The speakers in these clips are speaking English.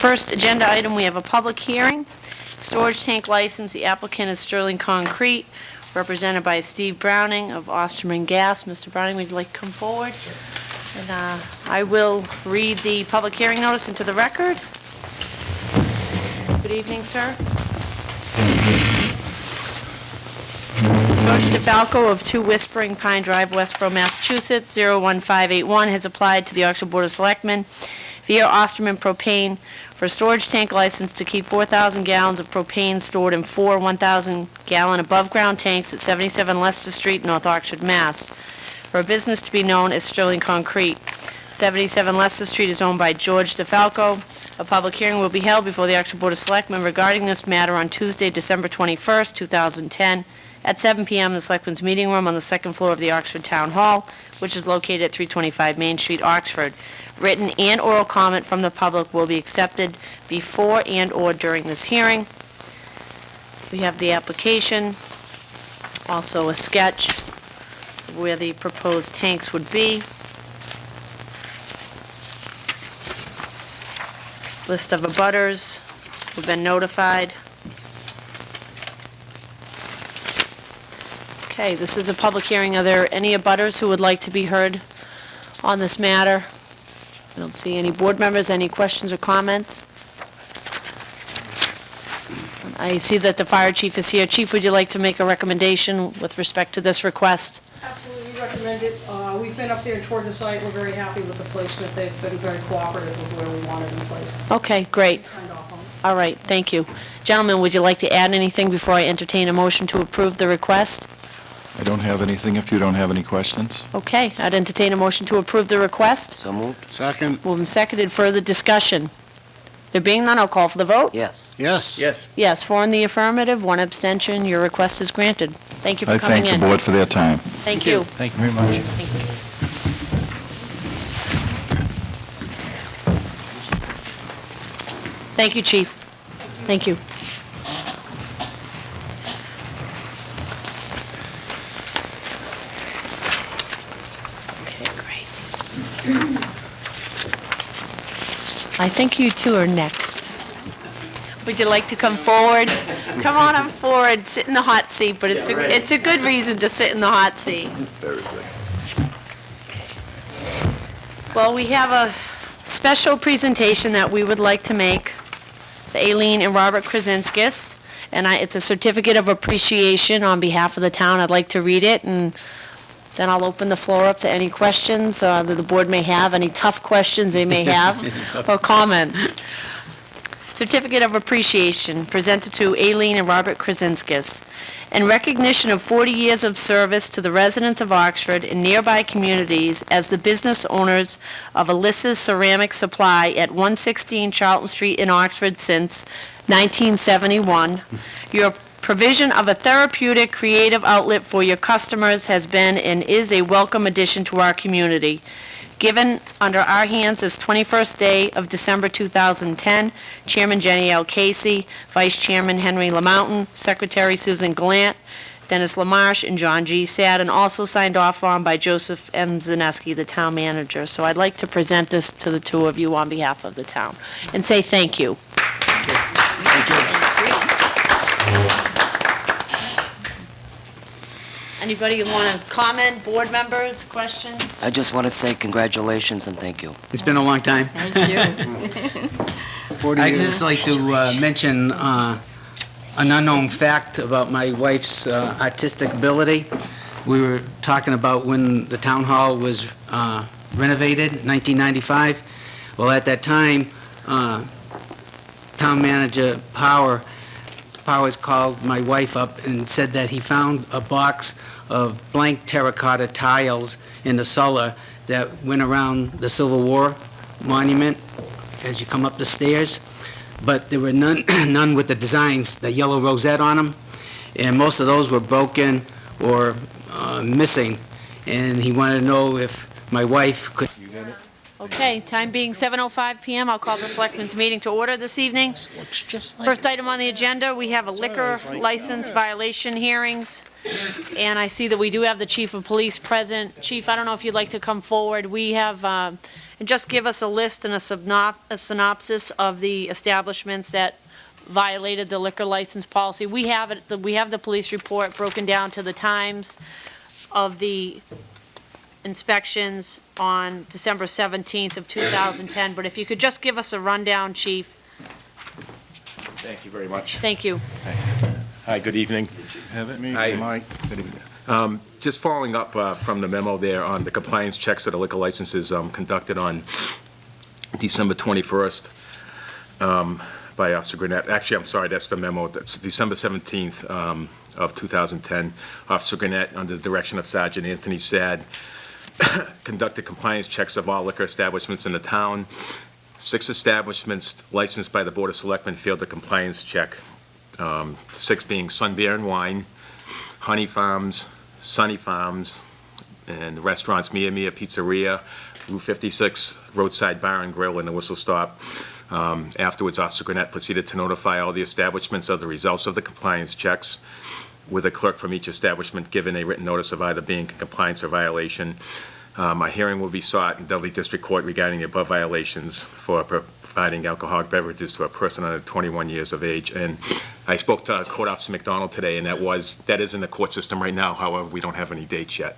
First agenda item, we have a public hearing. Storage tank license. The applicant is Sterling Concrete, represented by Steve Browning of Osterman Gas. Mr. Browning, would you like to come forward? Sure. And I will read the public hearing notice into the record. Good evening, sir. George DeFalco of 2 Whispering Pine Drive, Westboro, Massachusetts, 01581, has applied to the Oxford Board of Selectmen via Osterman Propane for a storage tank license to keep 4,000 gallons of propane stored in 4 1,000-gallon above-ground tanks at 77 Leicester Street, North Oxford, Mass. For a business to be known as Sterling Concrete. 77 Leicester Street is owned by George DeFalco. A public hearing will be held before the Oxford Board of Selectmen regarding this matter on Tuesday, December 21st, 2010, at 7 p.m. in the Selectmen's Meeting Room on the second floor of the Oxford Town Hall, which is located at 325 Main Street, Oxford. Written and oral comment from the public will be accepted before and or during this hearing. We have the application, also a sketch of where the proposed tanks would be. List of abutters who've been notified. Okay, this is a public hearing. Are there any abutters who would like to be heard on this matter? I don't see any board members. Any questions or comments? I see that the fire chief is here. Chief, would you like to make a recommendation with respect to this request? Absolutely recommend it. We've been up there and toured the site. We're very happy with the placement. They've been very cooperative with where we want it in place. Okay, great. Signed off on it. All right, thank you. Gentlemen, would you like to add anything before I entertain a motion to approve the request? I don't have anything if you don't have any questions. Okay, I'd entertain a motion to approve the request. So moved? Second. Moved and seconded. Further discussion? There being none, I'll call for the vote. Yes. Yes. Yes. Yes, 4 in the affirmative, 1 abstention. Your request is granted. Thank you for coming in. I thank the board for their time. Thank you. Thank you very much. Thank you, Chief. Thank you. Okay, great. I think you two are next. Would you like to come forward? Come on forward, sit in the hot seat, but it's a good reason to sit in the hot seat. Very good. Well, we have a special presentation that we would like to make, the Aileen and Robert Krasinskis, and it's a certificate of appreciation on behalf of the town. I'd like to read it, and then I'll open the floor up to any questions that the board may have, any tough questions they may have, or comments. Certificate of Appreciation presented to Aileen and Robert Krasinskis. In recognition of 40 years of service to the residents of Oxford and nearby communities as the business owners of Alyssa's Ceramic Supply at 116 Charlton Street in Oxford since 1971, your provision of a therapeutic, creative outlet for your customers has been and is a welcome addition to our community. Given under our hands this 21st day of December 2010, Chairman Jenny L. Casey, Vice Chairman Henry LaMountain, Secretary Susan Gallant, Dennis LaMarche, and John G. Sad, and also signed off on by Joseph M. Zaneski, the town manager. So I'd like to present this to the two of you on behalf of the town and say thank you. Thank you. Anybody want to comment? Board members, questions? I just want to say congratulations and thank you. It's been a long time. Thank you. 40 I'd years. just like to mention an unknown fact about my wife's artistic ability. We were talking about when the town hall was renovated, 1995. Well, at that time, town manager Powers called my wife up and said that he found a box of blank terracotta tiles in the cellar that went around the Civil War monument as you come up the stairs, but there were none with the designs, the yellow rosette on them, and most of those were broken or missing, and he wanted to know if my wife could... You got it? Okay, time being 7:05 PM, I'll call the Selectmen's meeting to order this evening. First item on the agenda, we have a liquor license violation hearings. And I see that we do have the Chief of Police present. Chief, I don't know if you'd like to come forward. We have, and just give us a list and a synopsis of the establishments that violated the liquor license policy. We have it, we have the police report broken down to the times of the inspections on December 17th of 2010, but if you could just give us a rundown, Chief. Thank you very much. Thank you. Thanks. Hi, good evening. Have it? Hi. Mike? Just following up from the memo there on the compliance checks of the liquor licenses conducted on December 21st by Officer Gwinnett. Actually, I'm sorry, that's the memo. That's December 17th of 2010. Officer Gwinnett, under the direction of Sergeant Anthony Sad, conducted compliance checks of all liquor establishments in the town. 6 establishments licensed by the Board of Selectmen failed the compliance check. 6 being Sun Beer and Wine, Honey Farms, Sunny Farms, and the restaurants Mia Mia Pizzeria, Route 56 Roadside Bar and Grill, and the Whistle Stop. Afterwards, Officer Gwinnett proceeded to notify all the establishments of the results of the compliance checks, with a clerk from each establishment given a written notice of either being in compliance or violation. A hearing will be sought in Dudley District Court regarding the above violations for providing alcoholic beverages to a person under 21 years of age. And I spoke to Court Officer McDonald today, and that is in the court system right now. However, we don't have any dates yet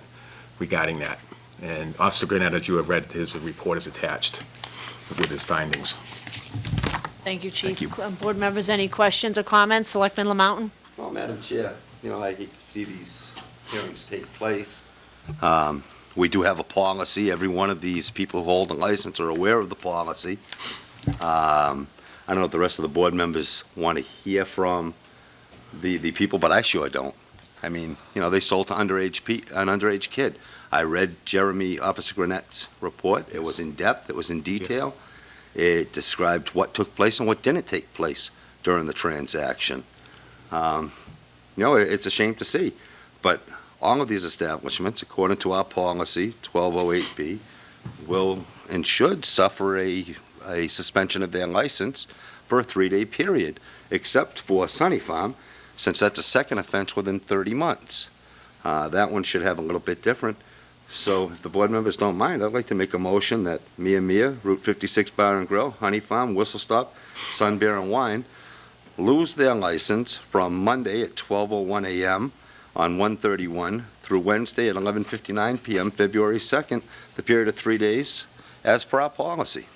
regarding that. And Officer Gwinnett, as you have read, his report is attached with his findings. Thank you, Chief. Thank you. Board members, any questions or comments? Selectman Lamountain? Well, Madam Chair, I hate to see these hearings take place. We do have a policy. Every one of these people who hold a license are aware of the policy. I don't know if the rest of the board members want to hear from the people, but I sure don't. I mean, they sold to an underage kid. I read Officer Gwinnett's report. It was in depth. It was in detail. It described what took place and what didn't take place during the transaction. It's a shame to see, but all of these establishments, according to our policy, 1208B, will and should suffer a suspension of their license for a 3-day period, except for Sunny Farm, since that's a second offense within 30 months. That one should have a little bit different. So if the board members don't mind, I'd like to make a motion that Mia Mia, Route 56 Bar and Grill, Honey Farm, Whistle Stop, Sun Beer and Wine lose their license from Monday at 12:01 a.m. on 1/31 through Wednesday at 11:59 p.m., February 2nd, the period of 3 days, as per our policy.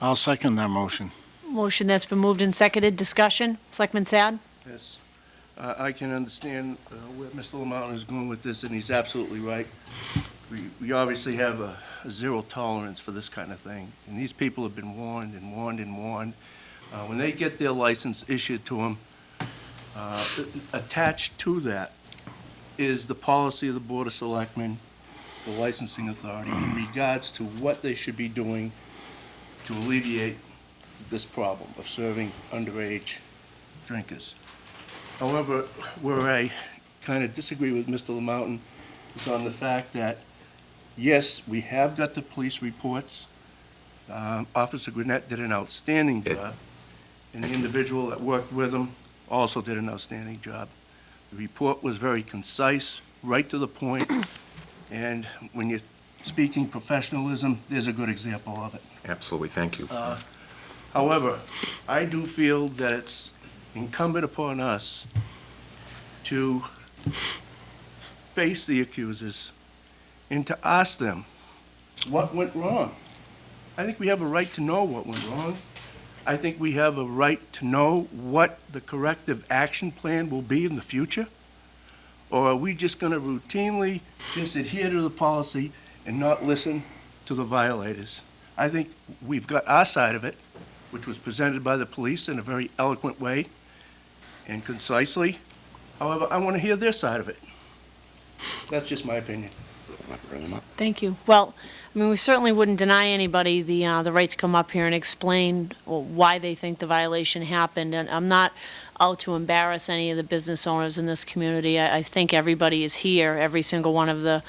I'll second that motion. Motion that's been moved and seconded. Discussion? Selectman Sad? Yes. I can understand where Mr. Lamountain is going with this, and he's absolutely right. We obviously have a zero tolerance for this kind of thing, and these people have been warned and warned and warned. When they get their license issued to them, attached to that is the policy of the Board of Selectmen, the licensing authority, in regards to what they should be doing to alleviate this problem of serving underage drinkers. However, where I kind of disagree with Mr. Lamountain is on the fact that, yes, we have got the police reports. Officer Gwinnett did an outstanding job, and the individual that worked with him also did an outstanding job. The report was very concise, right to the point, and when you're speaking professionalism, there's a good example of it. Absolutely, thank you. However, I do feel that it's incumbent upon us to face the accusers and to ask them what went wrong. I think we have a right to know what went wrong. I think we have a right to know what the corrective action plan will be in the future. Or are we just going to routinely just adhere to the policy and not listen to the violators? I think we've got our side of it, which was presented by the police in a very eloquent way and concisely. However, I want to hear their side of it. That's just my opinion. Thank you. Well, I mean, we certainly wouldn't deny anybody the right to come up here and explain why they think the violation happened. And I'm not out to embarrass any of the business owners in this community. I think everybody is here, every single one of the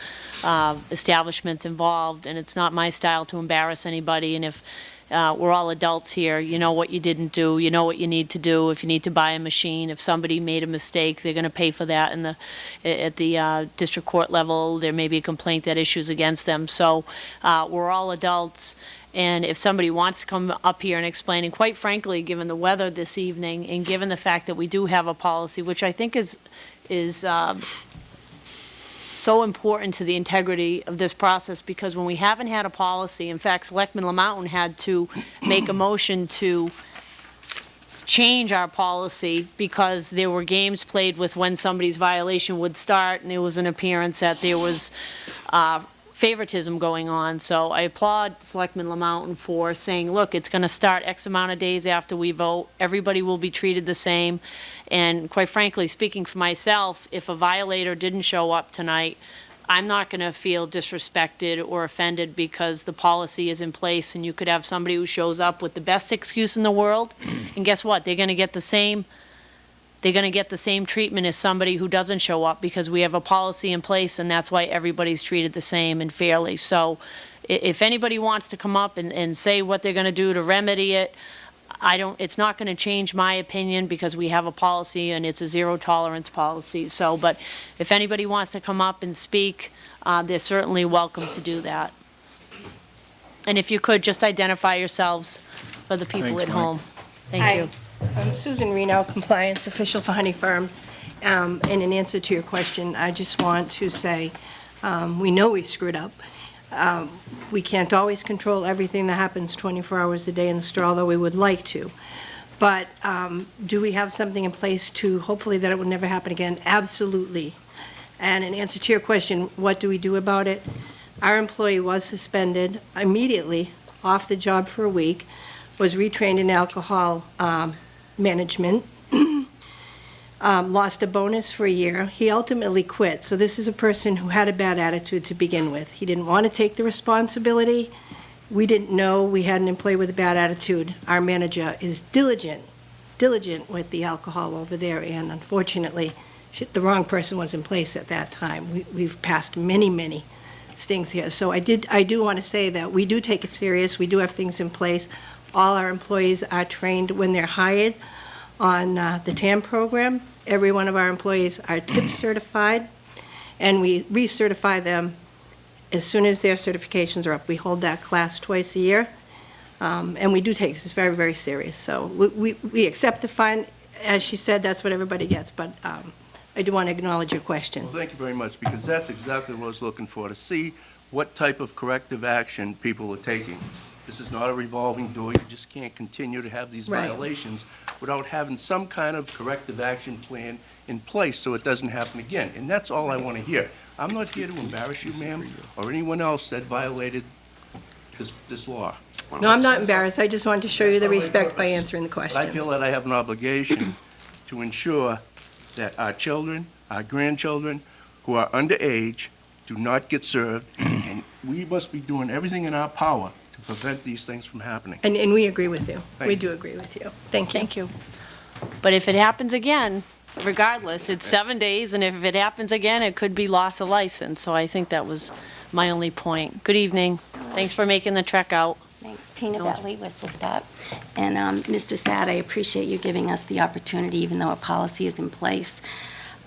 establishments involved, and it's not my style to embarrass anybody. And if we're all adults here, you know what you didn't do, you know what you need to do. If you need to buy a machine, if somebody made a mistake, they're going to pay for that at the district court level. There may be a complaint that issues against them. So we're all adults. And if somebody wants to come up here and explain, and quite frankly, given the weather this evening, and given the fact that we do have a policy, which I think is so important to the integrity of this process, because when we haven't had a policy, in fact, Selectman Lamountain had to make a motion to change our policy because there were games played with when somebody's violation would start, and there was an appearance that there was favoritism going on. So I applaud Selectman Lamountain for saying, look, it's going to start X amount of days after we vote. Everybody will be treated the same. And quite frankly, speaking for myself, if a violator didn't show up tonight, I'm not going to feel disrespected or offended because the policy is in place, and you could have somebody who shows up with the best excuse in the world, and guess what? They're going to get the same treatment as somebody who doesn't show up, because we have a policy in place, and that's why everybody's treated the same and fairly. So if anybody wants to come up and say what they're going to do to remedy it, it's not going to change my opinion, because we have a policy and it's a zero tolerance policy. So, but if anybody wants to come up and speak, they're certainly welcome to do that. And if you could, just identify yourselves for the people Thanks, at Mike. home. Thank you. I'm Susan Reno, Compliance Official for Honey Farms. And in answer to your question, I just want to say, we know we screwed up. We can't always control everything that happens 24 hours a day in the store, although we would like to. But do we have something in place to hopefully that it will never happen again? Absolutely. And in answer to your question, what do we do about it? Our employee was suspended immediately, off the job for a week, was retrained in alcohol management, lost a bonus for a year. He ultimately quit. So this is a person who had a bad attitude to begin with. He didn't want to take the responsibility. We didn't know we had an employee with a bad attitude. Our manager is diligent with the alcohol over there, and unfortunately, the wrong person was in place at that time. We've passed many stings here. So I do want to say that we do take it serious. We do have things in place. All our employees are trained when they're hired on the TAM program. Every one of our employees are TIP certified, and we recertify them as soon as their certifications are up. We hold that class twice a year, and we do take this very serious. So we accept the fine. As she said, that's what everybody gets, but I do want to acknowledge your question. Well, thank you very much, because that's exactly what I was looking for, to see what type of corrective action people are taking. This is not a revolving door. You just can't continue to have these Right. violations without having some kind of corrective action plan in place so it doesn't happen again. And that's all I want to hear. I'm not here to embarrass you, ma'am, or anyone else that violated this law. No, I'm not embarrassed. I just wanted to show you the That's not my respect by purpose. answering the But I question. feel that I have an obligation to ensure that our children, our grandchildren, who are underage, do not get served, and we must be doing everything in our power to prevent these things from happening. And we agree with you. Thank We you. do agree with you. Thank you. Thank you. But if it happens again, regardless, it's 7 days, and if it happens again, it could be loss of license. So I think that was my only point. Good evening. Thanks for making the trek out. Thanks, Tina No, it's- Bentley, Whistle Stop. And Mr. Sad, I appreciate you giving us the opportunity, even though a policy is in place.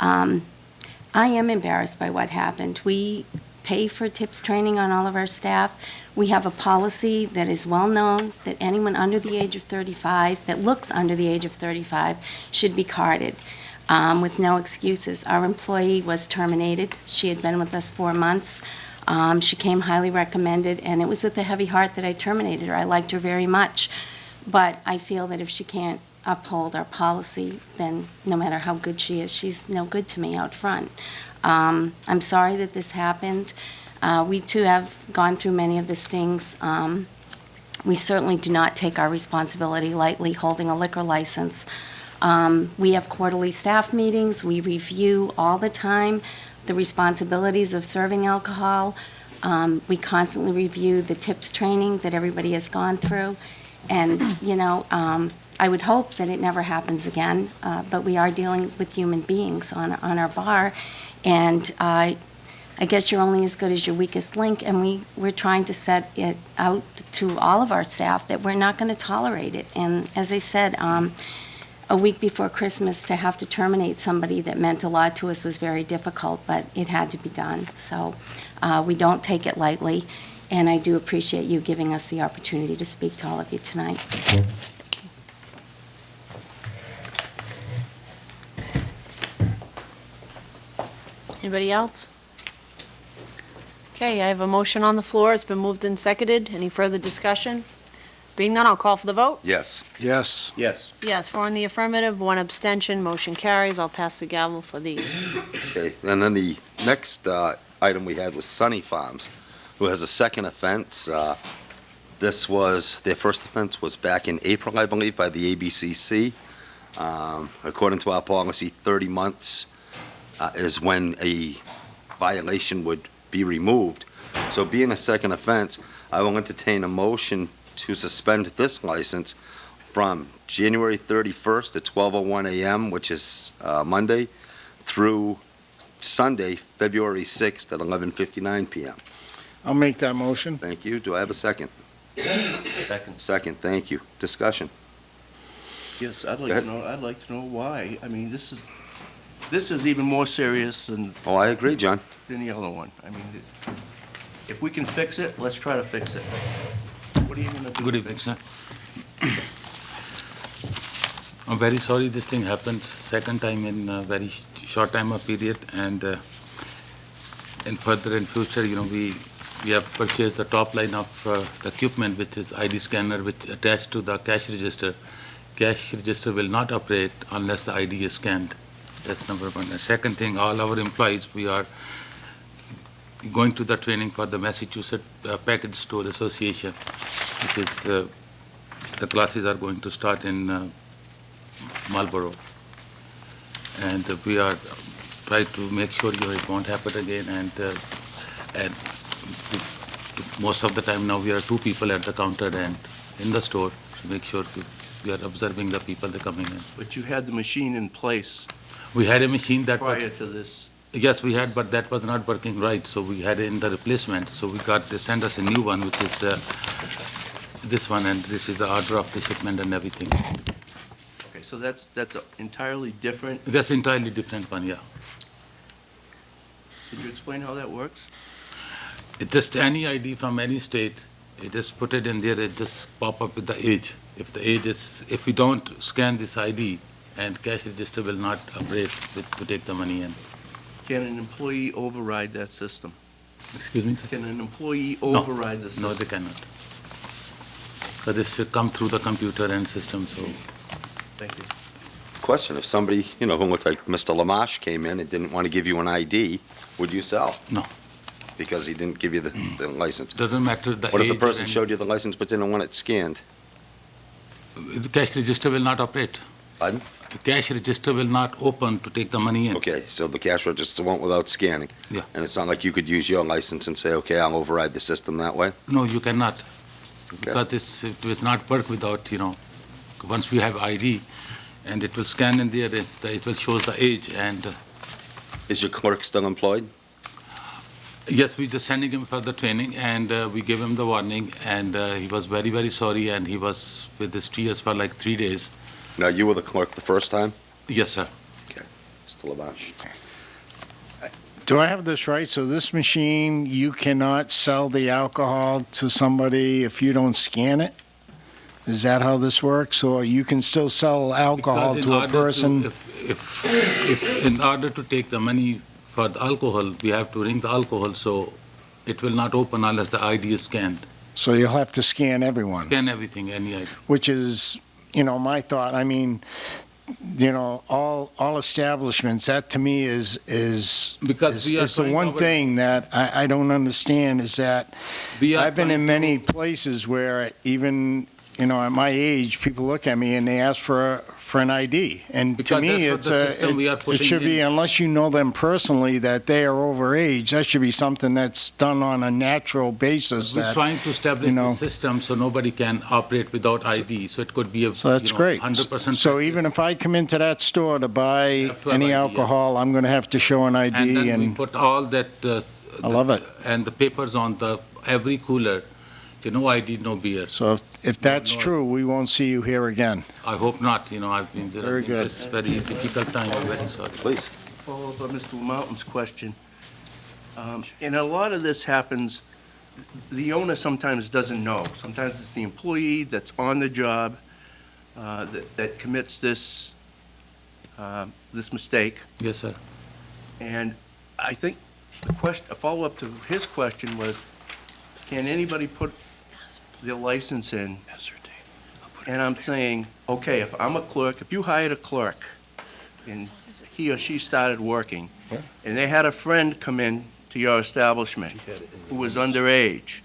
I am embarrassed by what happened. We pay for TIPS training on all of our staff. We have a policy that is well-known, that anyone under the age of 35, that looks under the age of 35, should be carded with no excuses. Our employee was terminated. She had been with us 4 months. She came highly recommended, and it was with a heavy heart that I terminated her. I liked her very much. But I feel that if she can't uphold our policy, then no matter how good she is, she's no good to me out front. I'm sorry that this happened. We too have gone through many of the stings. We certainly do not take our responsibility lightly holding a liquor license. We have quarterly staff meetings. We review all the time the responsibilities of serving alcohol. We constantly review the TIPS training that everybody has gone through. And, I would hope that it never happens again, but we are dealing with human beings on our bar, and I guess you're only as good as your weakest link, and we're trying to set it out to all of our staff that we're not going to tolerate it. And as I said, a week before Christmas, to have to terminate somebody that meant a lot to us was very difficult, but it had to be done. So we don't take it lightly, and I do appreciate you giving us the opportunity to speak to all of you tonight. Anybody else? Okay, I have a motion on the floor. It's been moved and seconded. Any further discussion? Being none, I'll call for the vote. Yes. Yes. Yes. Yes, 4 in the affirmative, 1 abstention, motion carries. I'll pass the gavel for the, Okay, and then the next item we had was Sunny Farms, who has a second offense. Their first offense was back in April, I believe, by the ABCC. According to our policy, 30 months is when a violation would be removed. So being a second offense, I will entertain a motion to suspend this license from January 31st at 12:01 a.m., which is Monday, through Sunday, February 6th at 11:59 p.m. I'll make that motion. Thank you. Do I have a second? Second. Second, thank you. Discussion. Yes, I'd Go like ahead. to know, why. I mean, this is even more serious than Oh, I agree, John. the other one. I mean, if we can fix it, let's try to fix it. What are you gonna do? Good to evening, fix sir. I'm very sorry this thing happened second time in a very short time of period, and in future, we have purchased the top line of the equipment, which is ID scanner, which attached to the cash register. Cash register will not operate unless the ID is scanned. That's number one. The second thing, all our employees, we are going to the training for the Massachusetts Package Store Association, which is, the classes are going to start in Marlborough. And we are trying to make sure it won't happen again, and most of the time now we are 2 people at the counter and in the store to make sure we are observing the people that are coming in. But you had the machine in place We had a machine that prior to this. Yes, we had, but that was not working right, so we had it in the replacement. So they sent us a new one, which is this one, and this is the order of the shipment and everything. Okay, so that's a entirely different. That's entirely different one, yeah. Could you explain how that works? It's just any ID from any state, you just put it in there, it just pop up with the age. If we don't scan this ID, and cash register will not operate to take the money in. Can an employee override that system? Excuse me? Can an employee No. override the system? No, they cannot. Because this should come through the computer and system, so. Thank you. Question, if somebody, who looked like Mr. Lamache came in and didn't want to give you an ID, would you sell? No. Because he didn't give you the license. Doesn't matter the age. What if the person or showed you the license but didn't want it scanned? The cash register will not operate. Pardon? The cash register will not open to take the money in. Okay, so the cash register won't without scanning? Yeah. And it's not like you could use your license and say, okay, I'll override the system that way? No, you cannot. Okay. Because it will not work without, once we have ID, and it will scan in there, it will show the age, and Is your clerk still employed? yes, we just sending him for the training, and we gave him the warning, and he was very, very sorry, and he was with his TS for like 3 days. Now, you were the clerk the first time? Yes, sir. Mr. Lamache? Do I have this right? So this machine, you cannot sell the alcohol to somebody if you don't scan it? Is that how this works? Or you can still sell alcohol Because in to a order person? If in order to take the money for the alcohol, we have to ring the alcohol, so it will not open unless the ID is scanned. So you'll have to scan everyone, Scan everything, any ID. which is, my thought. I mean, all establishments, that to me is Because we are is the trying one our- thing that I don't understand is that We are I've been in trying many places where even, at my age, people look at me and they ask for for an ID. And to Because me, that's what it's the system we are it putting should be, in. unless you know them personally, that they are over age, that should be something that's done on a natural basis. We're That trying to establish you know- the system so nobody can operate without ID, so it could be a, So that's great. 100%. So even if I come into that store to buy have to have any ID, yeah. alcohol, I'm going to have to show an And ID, then we and put all that. I love it. And the papers on every cooler, no ID, no beer. So if that's no. true, we won't see you here again. I hope not, I've been there. Very good. It's very difficult time, I'm very sorry. Please. Follow up on Mr. Mountain's question. And a lot of this happens, the owner sometimes doesn't know. Sometimes it's the employee that's on the job that commits this mistake. Yes, sir. And I think a follow-up to his question was, can anybody put their license in? And I'm saying, okay, if I'm a clerk, if you hired a clerk, and he or she started working, and they had a friend come in to your establishment who was underage,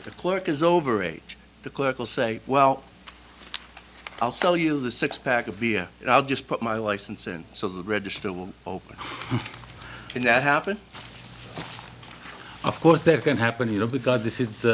the clerk is overage, the clerk will say, well, I'll sell you the six-pack of beer, and I'll just put my license in, so the register will open. Can that happen? Of course that can happen, because this is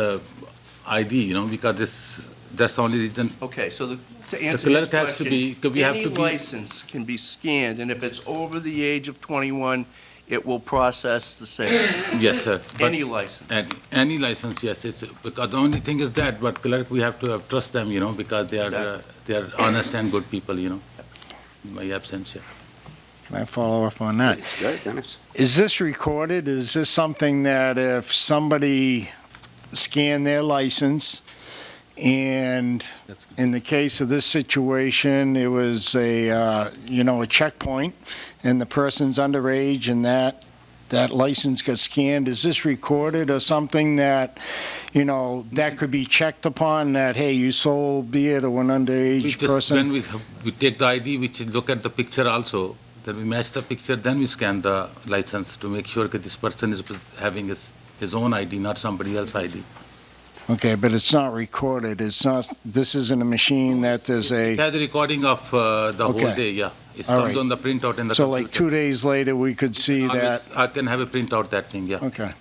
ID, because that's the only reason. Okay, so to The answer his clerk has to be, question, we have any to be, license can be scanned, and if it's over the age of 21, it will process the sale. yes, sir. But- Any license. Any license, yes, because the only thing is that, but clerk, we have to trust them, because they are honest and good people, in my absence, yeah. Can I follow up on that? It's good, Dennis. Is this recorded? Is this something that if somebody scanned their license, and in the case of this situation, it was a checkpoint, and the person's underage, and that license got scanned, is this recorded or something that, that could be checked upon, that, hey, you sold beer to an underage person? When we take the ID, we look at the picture also, then we match the picture, then we scan the license to make sure that this person is having his own ID, not somebody else's ID. Okay, but it's not recorded, this isn't a machine that there's It has a recording of the whole Okay. day, yeah. It All comes right. on the printout in the so like computer. 2 days later, we could see that? I can have a printout that thing, yeah. Okay,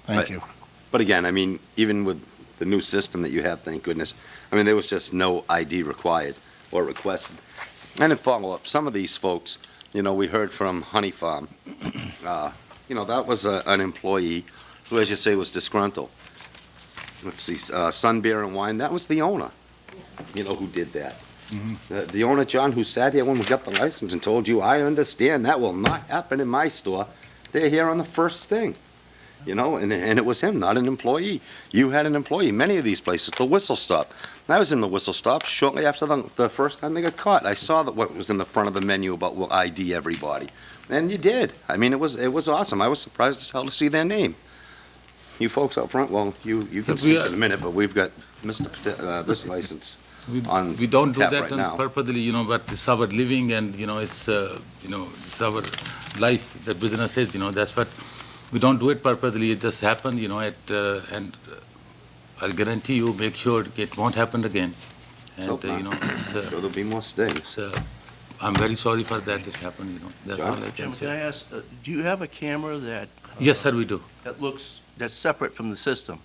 thank Right. you. But again, I mean, even with the new system that you have, thank goodness, there was just no ID required or requested. And in follow-up, some of these folks, we heard from Honey Farm, that was an employee who, as you say, was disgruntled. Let's see, Sun Beer and Wine, that was the owner, who did that. The owner, John, who sat here when we got the license and told you, I understand, that will not happen in my store. They're here on the first thing, and it was him, not an employee. You had an employee. Many of these places, the Whistle Stop. I was in the Whistle Stop shortly after the first time they got caught. I saw what was in the front of the menu about we'll ID everybody. And you did. It was awesome. I was surprised as hell to see their name. You folks up front, well, you can speak in a minute, but we've got this license on We don't do tap that right now. purposely, but it's our living and, it's our life, the business is, that's what, we don't do it purposely, it just happened, and I'll guarantee you, make sure it won't happen again. And, hope not. it's, Sure there'll be more stings. I'm very sorry for that, it happened, that's John? all I can Jim, can I say. ask, do you have a camera that? Yes, sir, we do. That's separate from the system,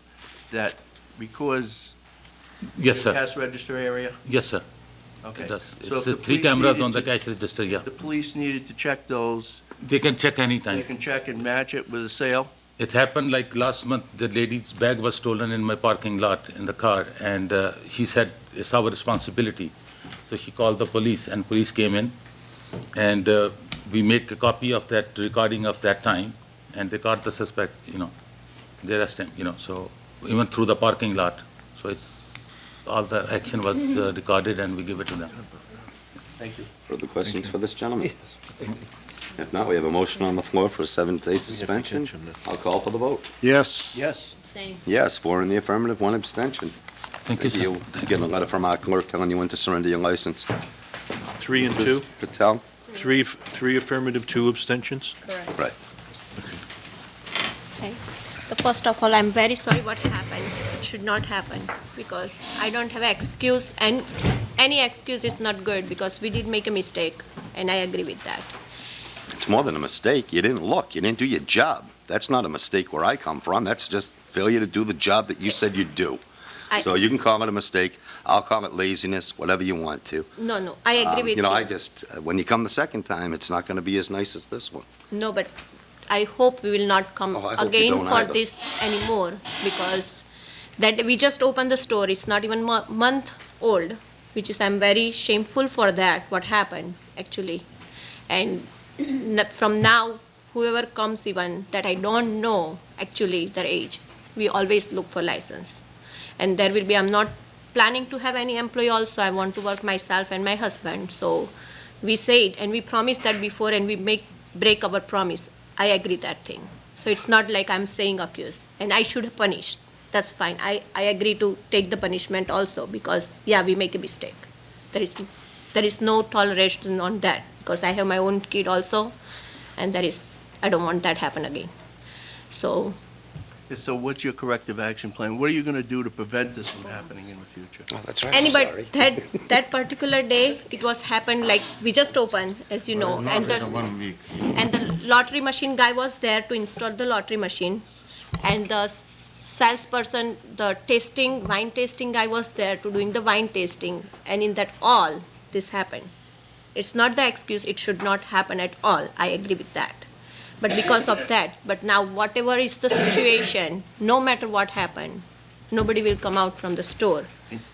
that records Yes, the sir, cash register area? yes, sir, Okay. it does. So It's if the 3 police cameras needed on the to- cash register, yeah. The police needed to check those, They can check they anytime. can check and match it with a sale? It happened like last month, the lady's bag was stolen in my parking lot in the car, and she said, it's our responsibility. So she called the police, and police came in, and we make a copy of that recording of that time, and they caught the suspect, they arrest him, so even through the parking lot. So all the action was recorded, and we give it to them. Thank you. Further questions for this gentleman? If not, we have a motion on the floor for a 7-day suspension. I'll call for the vote. Yes. Yes. Abstain. Yes, 4 in the affirmative, 1 abstention. Thank you, sir. You'll get a letter from our clerk telling you when to surrender your license. 3 and Ms. 2? Patel? 3 affirmative, 2 abstentions? Correct. Right. Okay. So first of all, I'm very sorry what happened. It should not happen because I don't have an excuse and any excuse is not good because we did make a mistake, and I agree with that. It's more than a mistake. You didn't look. You didn't do your job. That's not a mistake where I come from. That's just failure to do the job that you said you'd do. I- So you can call it a mistake. I'll call it laziness, whatever you want to. No, I agree with you. You know, I just, when you come the second time, it's not going to be as nice as this one. No, but I hope we will not come Oh, I hope you again don't for either. this anymore, because that we just opened the store, it's not even month old, which is, I'm very shameful for that, what happened, actually. And from now, whoever comes even, that I don't know actually their age, we always look for license. And there will be, I'm not planning to have any employee also, I want to work myself and my husband, so we said, and we promised that before, and we break our promise. I agree that thing. So it's not like I'm saying accused, and I should have punished. That's fine. I agree to take the punishment also, because, yeah, we make a mistake. There is no toleration on that, because I have my own kid also, and I don't want that happen again. So, So what's your corrective action plan? What are you going to do to prevent this from happening in the future? Oh, that's right. anybody, that particular day, it was happened like, we just opened, as you know, and the lottery machine guy was there to install the lottery machine, and the salesperson, the wine tasting guy was there to doing the wine tasting, and in that all, this happened. It's not the excuse, it should not happen at all, I agree with that. But because of that, but now whatever is the situation, no matter what happened, nobody will come out from the store.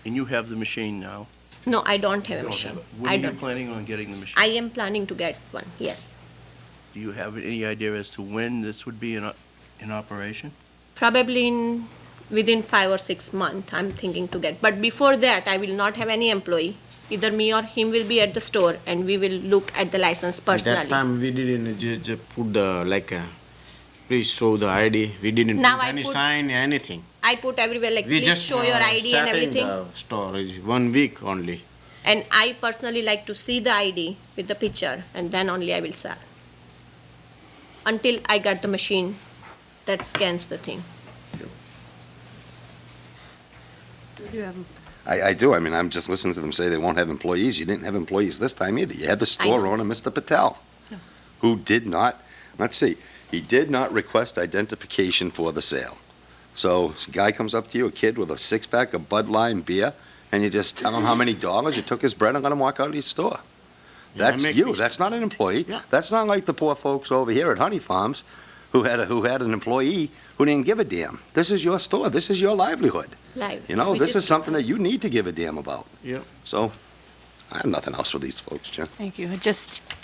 And you have the machine now? No, I don't have a machine. When I are you don't. planning on getting the machine? I am planning to get one, yes. Do you have any idea as to when this would be in operation? Probably within 5 or 6 months, I'm thinking to get. But before that, I will not have any employee. Either me or him will be at the store, and we will look at the license personally. That time we didn't just put the please show the ID. We didn't Now put I any put- sign, anything. I put everywhere like, We please just show your ID sat and everything. in the store 1 week only. And I personally like to see the ID with the picture, and then only I will sell. Until I got the machine that scans the thing. I do. I mean, I'm just listening to them say they won't have employees. You didn't have employees this time either. You had the store know. owner, Mr. Patel, who did not, let's see, he did not request identification for the sale. So this guy comes up to you, a kid with a six-pack of Bud Lime beer, and you just tell him how many dollars, you took his bread and let him walk out of your store. Yeah, That's make you. me- That's not an employee. Yeah. That's not like the poor folks over here at Honey Farms who had an employee who didn't give a damn. This is your store. This is your livelihood. Live. You know, We this is just- something that you need to give a damn about. Yeah. So, I have nothing else for these folks, Jim. Thank you.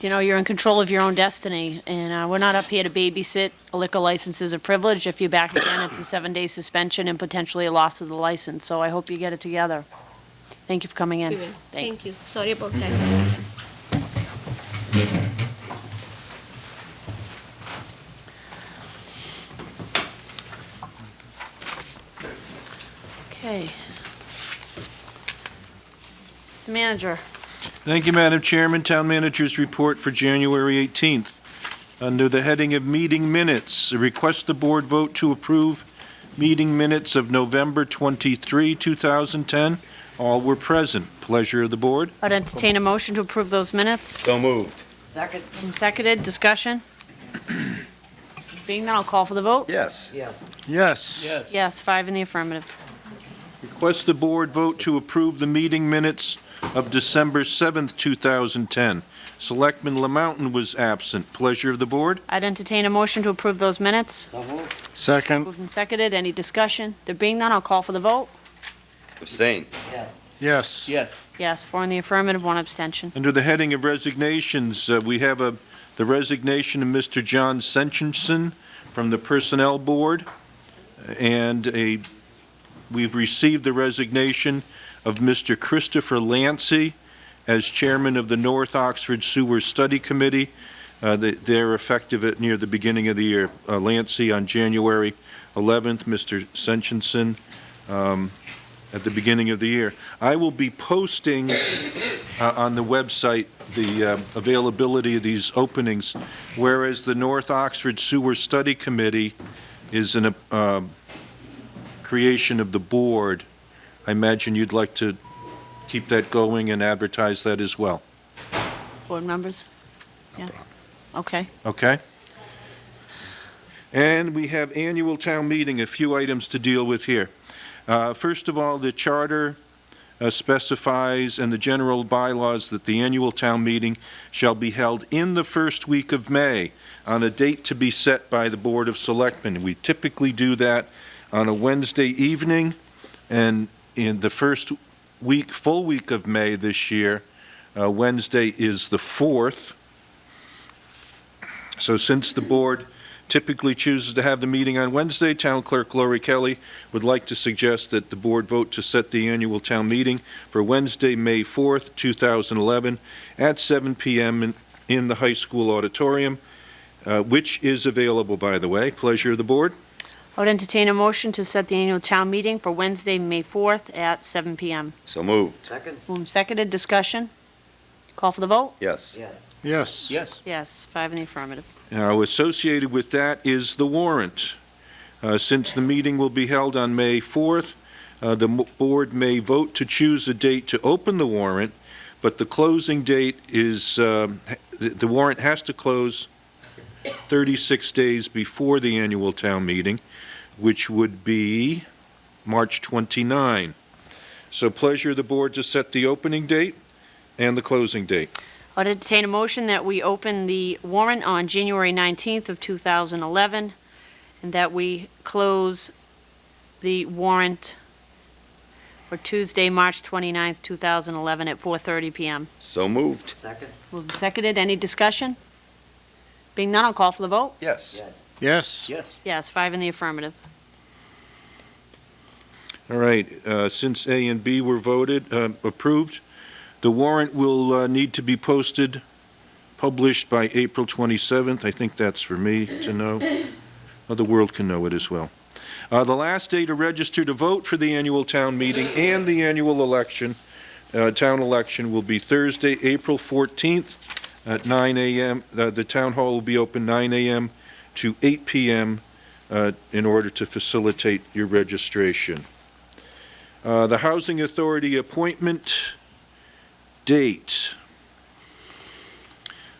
You're in control of your own destiny, and we're not up here to babysit. A liquor license is a privilege. If you're back again, it's a 7-day suspension and potentially a loss of the license, so I hope you get it together. Thank you for coming in. We will. Thanks. Thank you. Sorry about that. Okay. Mr. Manager. Thank you, Madam Chairman. Town Manager's Report for January 18th. Under the heading of Meeting Minutes, request the board vote to approve meeting minutes of November 23, 2010. All were present. Pleasure of the board. I'd entertain a motion to approve those minutes. So moved. Second? Seconded, discussion? Being none, I'll call for the vote. Yes. Yes. Yes. Yes, 5 in the affirmative. Request the board vote to approve the meeting minutes of December 7th, 2010. Selectman Lamountain was absent. Pleasure of the board. I'd entertain a motion to approve those minutes. So moved. Second. Moved and seconded, any discussion? There being none, I'll call for the vote. Abstain. Yes. Yes. Yes. Yes, 4 in the affirmative, 1 abstention. Under the heading of resignations, we have the resignation of Mr. John Senchenson from the Personnel Board, and we've received the resignation of Mr. Christopher Lancy as chairman of the North Oxford Sewer Study Committee. They're effective near the beginning of the year. Lancy on January 11th, Mr. Senchenson at the beginning of the year. I will be posting on the website the availability of these openings, whereas the North Oxford Sewer Study Committee is a creation of the board. I imagine you'd like to keep that going and advertise that as well. Board members? Yes? Okay. Okay? And we have annual town meeting, a few items to deal with here. First of all, the charter specifies and the general bylaws that the annual town meeting shall be held in the first week of May on a date to be set by the Board of Selectmen. We typically do that on a Wednesday evening, and in the first week, full week of May this year, Wednesday is the 4th. So since the board typically chooses to have the meeting on Wednesday, Town Clerk Lori Kelly would like to suggest that the board vote to set the annual town meeting for Wednesday, May 4th, 2011, at 7 p.m. in the high school auditorium, which is available, by the way. Pleasure of the board. I would entertain a motion to set the annual town meeting for Wednesday, May 4th at 7 PM. So moved. Second? Moved and seconded, discussion? Call for the vote? Yes. Yes. Yes. Yes. Yes, 5 in the affirmative. Now, associated with that is the warrant. Since the meeting will be held on May 4th, the board may vote to choose a date to open the warrant, but the closing date is, the warrant has to close 36 days before the annual town meeting, which would be March 29. So pleasure of the board to set the opening date and the closing date. I would entertain a motion that we open the warrant on January 19th of 2011, and that we close the warrant for Tuesday, March 29th, 2011, at 4:30 PM. So moved. Second? Moved and seconded, any discussion? Being none, I'll call for the vote. Yes. Yes. Yes. Yes. Yes, 5 in the affirmative. All right, since A and B were approved, the warrant will need to be posted, published by April 27th. I think that's for me to know. Well, the world can know it as well. The last day to register to vote for the annual town meeting and the annual election, town election, will be Thursday, April 14th at 9 a.m. The town hall will be open 9 a.m. to 8 p.m. In order to facilitate your registration. The Housing Authority appointment date.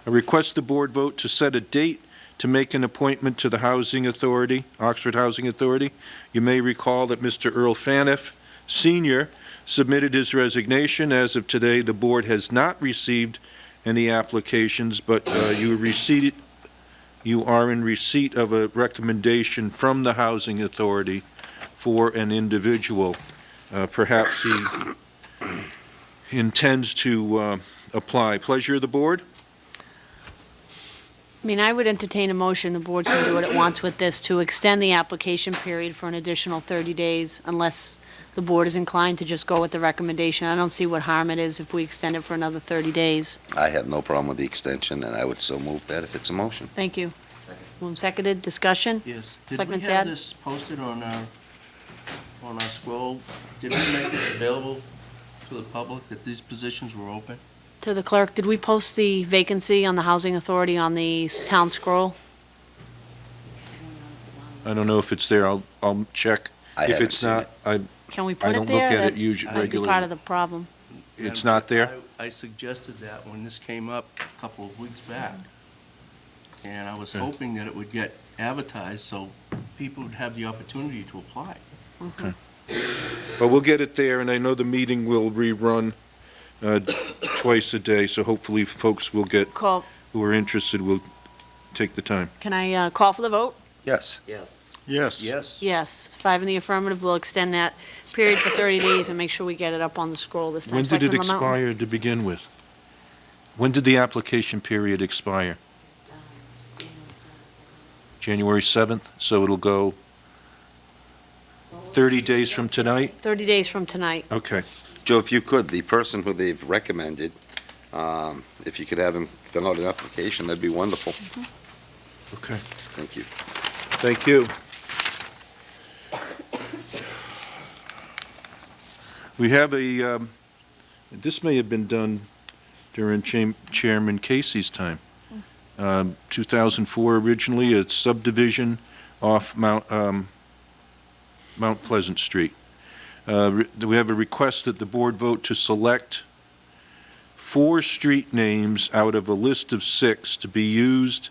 I request the board vote to set a date to make an appointment to the Housing Authority, Oxford Housing Authority. You may recall that Mr. Earl Faniff, Sr., submitted his resignation. As of today, the board has not received any applications, but you are in receipt of a recommendation from the Housing Authority for an individual. Perhaps he intends to apply. Pleasure of the board? I mean, I would entertain a motion, the board can do what it wants with this, to extend the application period for an additional 30 days, unless the board is inclined to just go with the recommendation. I don't see what harm it is if we extend it for another 30 days. I have no problem with the extension, and I would so move that if it's a motion. Thank you. Moved and seconded, discussion? Yes. Did we Selectman have Sad? this posted on our scroll? Did we make this available to the public, that these positions were open? To the clerk, did we post the vacancy on the Housing Authority on the town scroll? I don't know if it's there. I'll check. I If haven't it's seen not, it. Can we I put it don't there? look at it That'd be part regularly. of the problem. It's not there? I suggested that when this came up a couple of weeks back. And I was Okay. hoping that it would get advertised so people would have the opportunity to apply. But we'll get it there, and I know the meeting will rerun twice a day, so hopefully folks will get, Call, who are interested, will take the time. can I call for the vote? Yes. Yes. Yes. Yes. Yes, 5 in the affirmative, we'll extend that period for 30 days and make sure we get it up on the scroll this time. When did it Selectman Lamount? expire to begin with? When did the application period expire? January 7th, so it'll go 30 days from tonight? 30 days from tonight. Okay. Joe, if you could, the person who they've recommended, if you could have him fill out an application, that'd be wonderful. Okay. Thank you. Thank you. We have this may have been done during Chairman Casey's time. 2004 originally, a subdivision off Mount Pleasant Street. We have a request that the board vote to select 4 street names out of a list of 6 to be used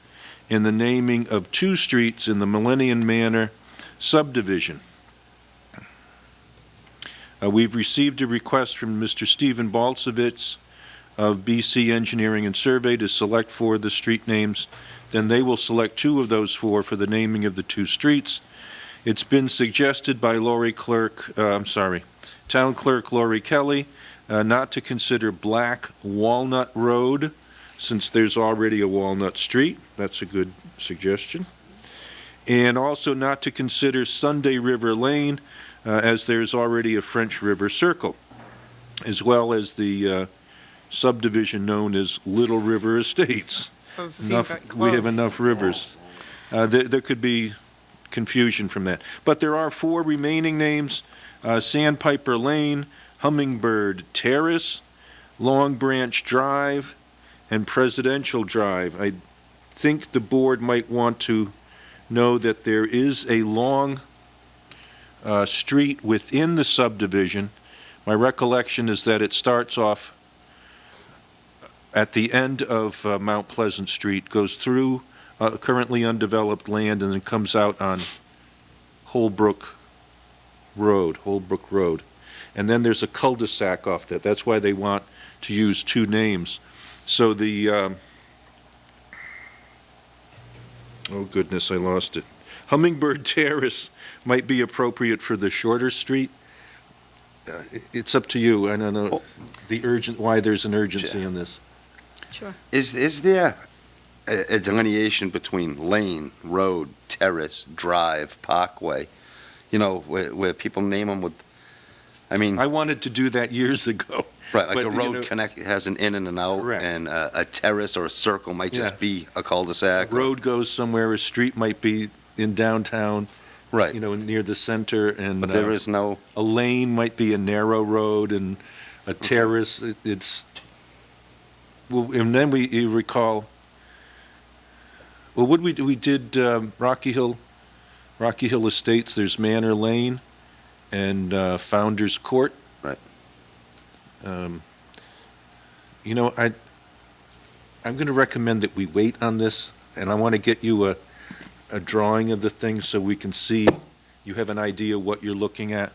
in the naming of 2 streets in the Millennium Manor subdivision. We've received a request from Mr. Stephen Balcevitz of BC Engineering and Survey to select 4 of the street names. Then they will select 2 of those 4 for the naming of the 2 streets. It's been suggested by Town Clerk Lori Kelly not to consider Black Walnut Road since there's already a Walnut Street. That's a good suggestion. And also not to consider Sunday River Lane as there's already a French River Circle, as well as the subdivision known as Little River Estates. We have enough rivers. There could be confusion from that. But there are 4 remaining names, Sandpiper Lane, Hummingbird Terrace, Long Branch Drive, and Presidential Drive. I think the board might want to know that there is a long street within the subdivision. My recollection is that it starts off at the end of Mount Pleasant Street, goes through currently undeveloped land, and then comes out on Holbrook Road. And then there's a cul-de-sac off that. That's why they want to use 2 names. So the, oh goodness, I lost it. Hummingbird Terrace might be appropriate for the shorter street. It's up to you. I don't know why there's an urgency in this. Sure. Is there a delineation between lane, road, terrace, drive, parkway, where people name them with, I wanted to do that years ago. Right, like but, a road has an in and an out, correct. And a terrace or a circle might just be a cul-de-sac. Road goes somewhere, a street might be in downtown, right? Near the center, and but there is no. A lane might be a narrow road, and a terrace. It's. Well, and then you recall. Well, what we did Rocky Hill Estates. There's Manor Lane, and Founders Court. Right. I'm going to recommend that we wait on this, and I want to get you a drawing of the thing so we can see, you have an idea what you're looking at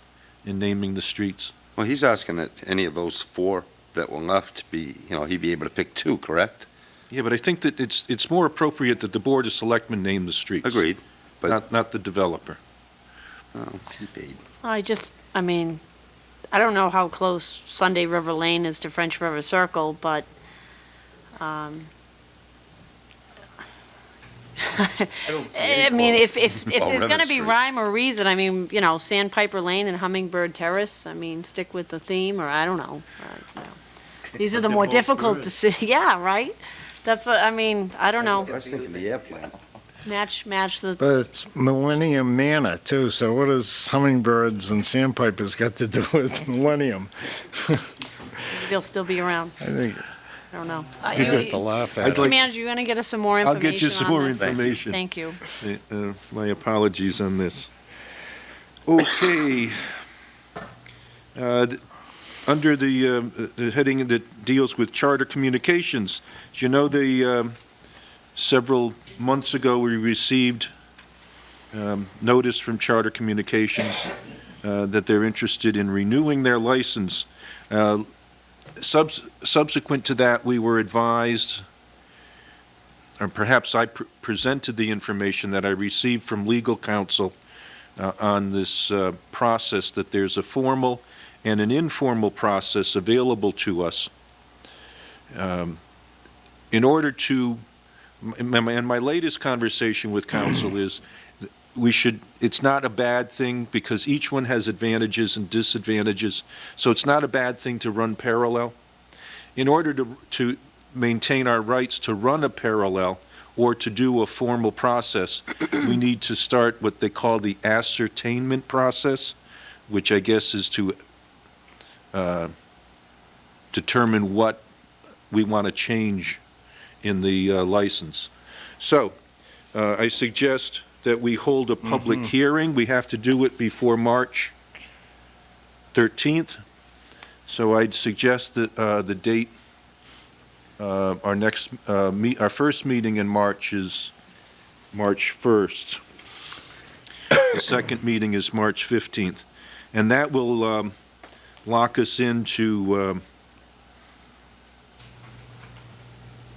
in naming the streets. Well, he's asking that any of those 4 that were left be, he'd be able to pick 2, correct? Yeah, but I think that it's more appropriate that the Board of Selectmen name the streets. Agreed. But not the developer. Oh, he paid. I don't know how close Sunday River Lane is to French River Circle, but, if there's gonna be rhyme or reason, Sandpiper Lane and Hummingbird Terrace, stick with the theme, or I don't know. These are the more difficult to see, yeah, right? That's what, I don't know. I was thinking the airplane. Match the, But it's Millennium Manor too, so what does hummingbirds and sandpipers got to do with Millennium? they'll still be around. I think I don't know. you have to laugh at Mr. it. Manager, you gonna get us some more information I'll get you some on more this? information. Thank you. My apologies on this. Okay. Under the heading that deals with charter communications, as you know, several months ago, we received notice from Charter Communications that they're interested in renewing their license. Subsequent to that, we were advised, or perhaps I presented the information that I received from legal counsel on this process, that there's a formal and an informal process available to us in order to, and my latest conversation with counsel is it's not a bad thing because each one has advantages and disadvantages, so it's not a bad thing to run parallel. In order to maintain our rights to run a parallel or to do a formal process, we need to start what they call the ascertainment process, which I guess is to determine what we want to change in the license. So I suggest that we hold a public hearing. We have to do it before March 13th. So I'd suggest that the date, our first meeting in March is March 1st. The second meeting is March 15th. And that will lock us into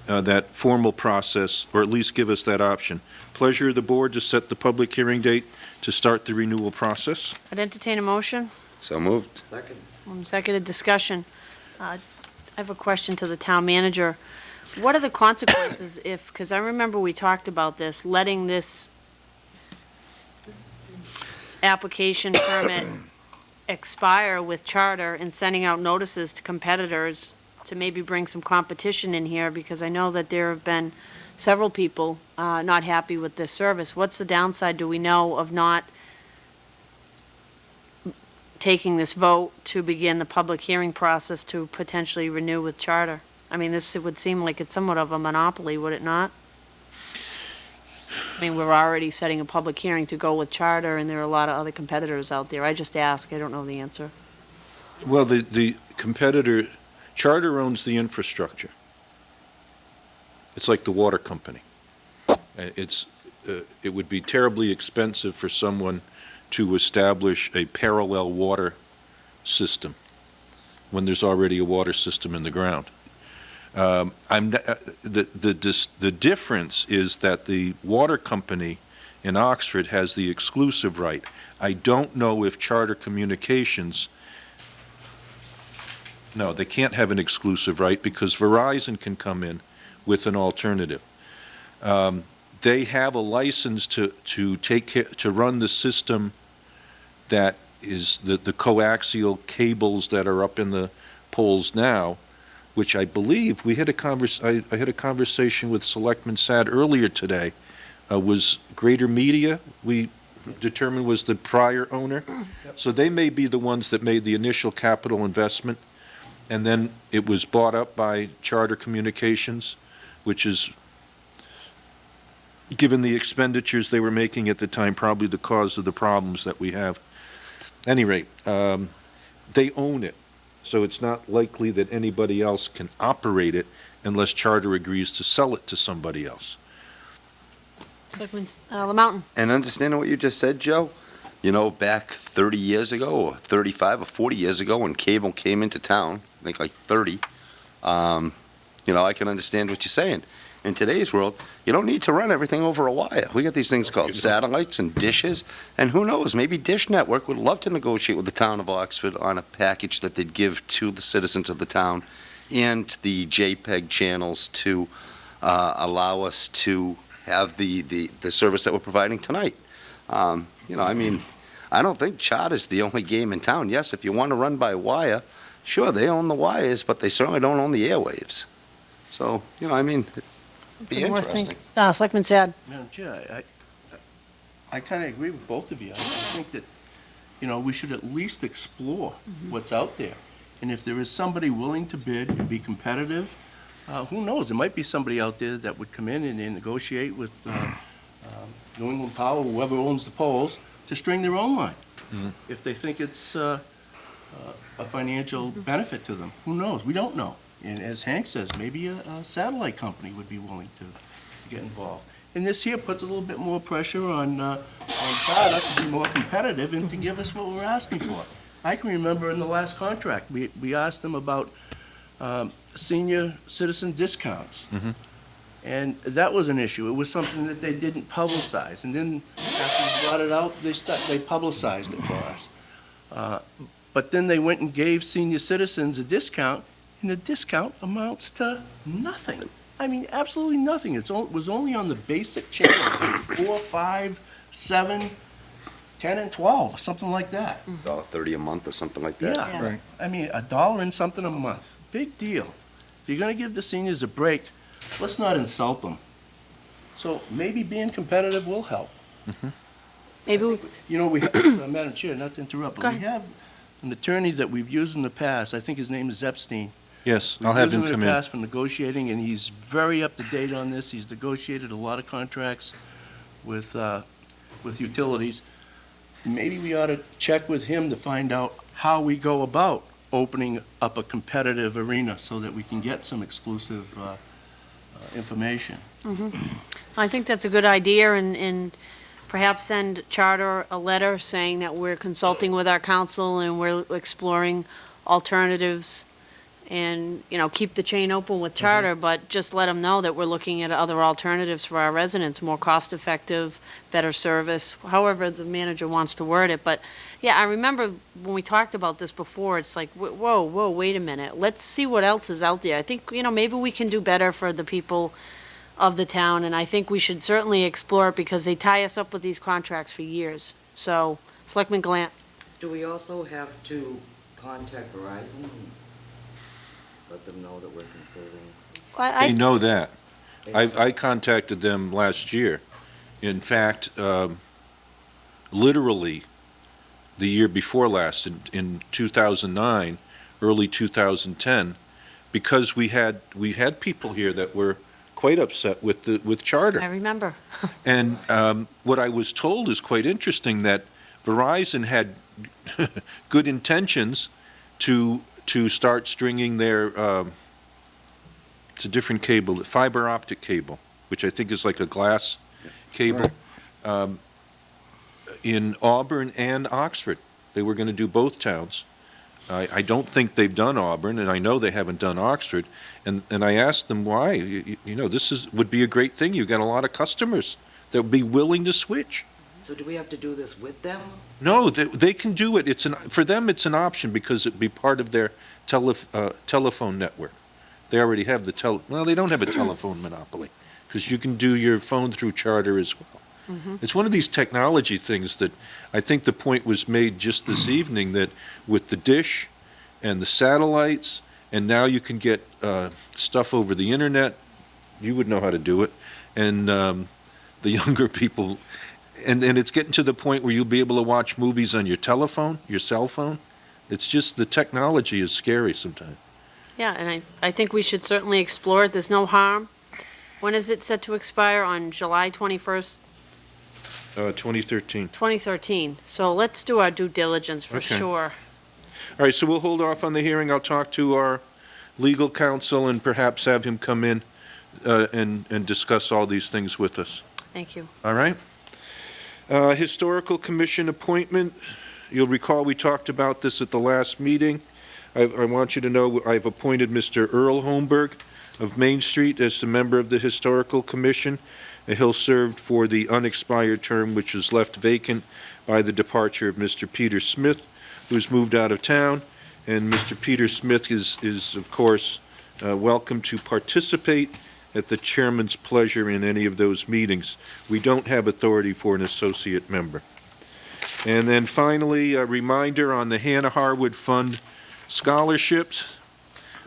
that formal process, or at least give us that option. Pleasure of the board to set the public hearing date to start the renewal process. I'd entertain a motion. So moved. Seconded discussion. I have a question to the town manager. What are the consequences if, because I remember we talked about this, letting this application permit expire with charter and sending out notices to competitors to maybe bring some competition in here, because I know that there have been several people not happy with this service. What's the downside, do we know, of not taking this vote to begin the public hearing process to potentially renew with charter? I mean, this, it would seem like it's somewhat of a monopoly, would it not? I mean, we're already setting a public hearing to go with charter, and there are a lot of other competitors out there. I just ask, I don't know the answer. Well, the competitor, Charter owns the infrastructure. It's like the water company. It would be terribly expensive for someone to establish a parallel water system when there's already a water system in the ground. The difference is that the water company in Oxford has the exclusive right. I don't know if Charter Communications, no, they can't have an exclusive right because Verizon can come in with an alternative. They have a license to run the system that is the coaxial cables that are up in the poles now, which I believe I had a conversation with Selectman Sad earlier today, was Greater Media, we determined was the prior owner. So they may be the ones that made the initial capital investment, and then it was bought up by Charter Communications, which is, given the expenditures they were making at the time, probably the cause of the problems that we have. At any rate, they own it. So it's not likely that anybody else can operate it unless Charter agrees to sell it to somebody else. Selectman Lamountain. And understanding what you just said, Joe, you know, back 30 years ago, or 35 or 40 years ago, when cable came into town, I think like 30, you know, I can understand what you're saying. In today's world, you don't need to run everything over a wire. We got these things called satellites and dishes, and who knows, maybe Dish Network would love to negotiate with the town of Oxford on a package that they'd give to the citizens of the town and the JPEG channels to allow us to have the service that we're providing tonight. You know, I mean, I don't think Charter's the only game in town. Yes, if you want to run by wire, sure, they own the wires, but they certainly don't own the airwaves. So, you know, I mean, it'd be interesting. Selectman Sad. Madam Chair, I kind of agree with both of you. I think that, you know, we should at least explore what's out there. And if there is somebody willing to bid and be competitive, who knows? There might be somebody out there that would come in and negotiate with New England Power, whoever owns the poles, to string their own line. If they think it's a financial benefit to them. Who knows? We don't know. And as Hank says, maybe a satellite company would be willing to get involved. And this here puts a little bit more pressure on Charter to be more competitive and to give us what we're asking for. I can remember in the last contract, we asked them about senior citizen discounts. And that was an issue. It was something that they didn't publicize. And then after we brought it out, they publicized it for us. But then they went and gave senior citizens a discount, and the discount amounts to nothing. I mean, absolutely nothing. It was only on the basic channels, 4, 5, 7, 10, and 12, something like that. $1.30 a month or something like that. Yeah. Right. I mean, $1 and something a month. Big deal. If you're going to give the seniors a break, let's not insult them. So maybe being competitive will help. Maybe we... You know, we have, Madam Chair, not to interrupt, but we have an attorney that we've used in the past. I think his name is Epstein. Yes, I'll have him We've used come him in the in. past for negotiating, and he's very up to date on this. He's negotiated a lot of contracts with utilities. Maybe we ought to check with him to find out how we go about opening up a competitive arena so that we can get some exclusive information. I think that's a good idea, and perhaps send Charter a letter saying that we're consulting with our council and we're exploring alternatives, and, keep the chain open with Charter, but just let them know that we're looking at other alternatives for our residents, more cost-effective, better service, however the manager wants to word it. But, yeah, I remember when we talked about this before, it's like, whoa, wait a minute, let's see what else is out there. I think, maybe we can do better for the people of the town, and I think we should certainly explore it because they tie us up with these contracts for years. So, Selectman Glant. Do we also have to contact Verizon and let them know that we're considering? They know that. I contacted them last year. In fact, literally, the year before last, in 2009, early 2010, because we had people here that were quite upset with Charter. I remember. And what I was told is quite interesting, that Verizon had good intentions to start stringing their, it's a different cable, fiber optic cable, which I think is like a glass cable, in Auburn and Oxford. They were going to do both towns. I don't think they've done Auburn, and I know they haven't done Oxford. And I asked them why. This would be a great thing. You've got a lot of customers that would be willing to switch. So do we have to do this with them? No, they can do it. For them, it's an option because it'd be part of their telephone network. They already have they don't have a telephone monopoly, because you can do your phone through Charter as well. It's one of these technology things that I think the point was made just this evening, that with the dish and the satellites, and now you can get stuff over the internet, you would know how to do it, and the younger people, and it's getting to the point where you'll be able to watch movies on your telephone, your cell phone. It's just the technology is scary sometimes. Yeah, and I think we should certainly explore it. There's no harm. When is it set to expire? On July 21st? 2013. 2013. So let's do our due diligence for Okay. sure. All right, so we'll hold off on the hearing. I'll talk to our legal counsel and perhaps have him come in and discuss all these things with us. Thank you. All right? Historical Commission appointment. You'll recall we talked about this at the last meeting. I want you to know I've appointed Mr. Earl Holmberg of Main Street as the member of the Historical Commission. He'll serve for the unexpired term, which is left vacant by the departure of Mr. Peter Smith, who's moved out of town. And Mr. Peter Smith is of course, welcome to participate at the chairman's pleasure in any of those meetings. We don't have authority for an associate member. And then finally, a reminder on the Hannah Harwood Fund scholarships.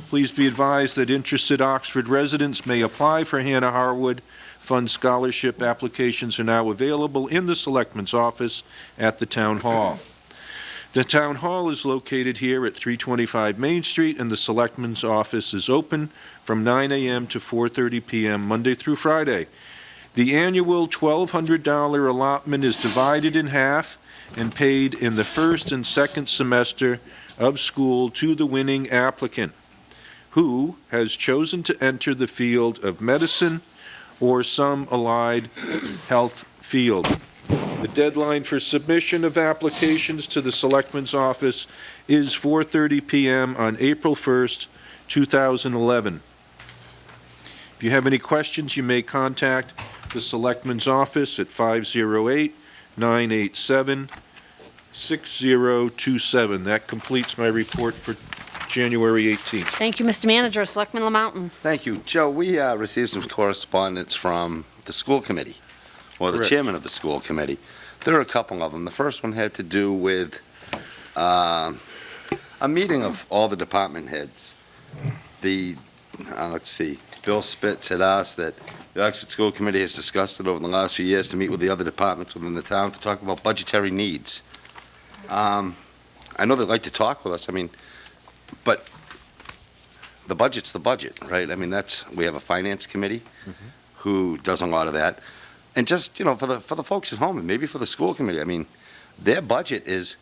Please be advised that interested Oxford residents may apply for Hannah Harwood Fund scholarship. Applications are now available in the Selectman's office at the Town Hall. The Town Hall is located here at 325 Main Street, and the Selectman's office is open from 9 a.m. to 4:30 p.m. Monday through Friday. The annual $1,200 allotment is divided in half and paid in the first and second semester of school to the winning applicant, who has chosen to enter the field of medicine or some allied health field. The deadline for submission of applications to the Selectman's office is 4:30 p.m. on April 1st, 2011. If you have any questions, you may contact the Selectman's office at 508-987-6027. That completes my report for January 18th. Thank you, Mr. Manager. Selectman Lamountain. Thank you. Joe, we received some correspondence from the school committee, or the Correct. chairman of the school committee. There are a couple of them. The first one had to do with a meeting of all the department heads. Let's see, Bill Spitz had asked that the Oxford School Committee has discussed it over the last few years to meet with the other departments within the town to talk about budgetary needs. I know they'd like to talk with us, but the budget's the budget, right? We have a finance committee who does a lot of that. And just, for the folks at home, and maybe for the school committee, their budget is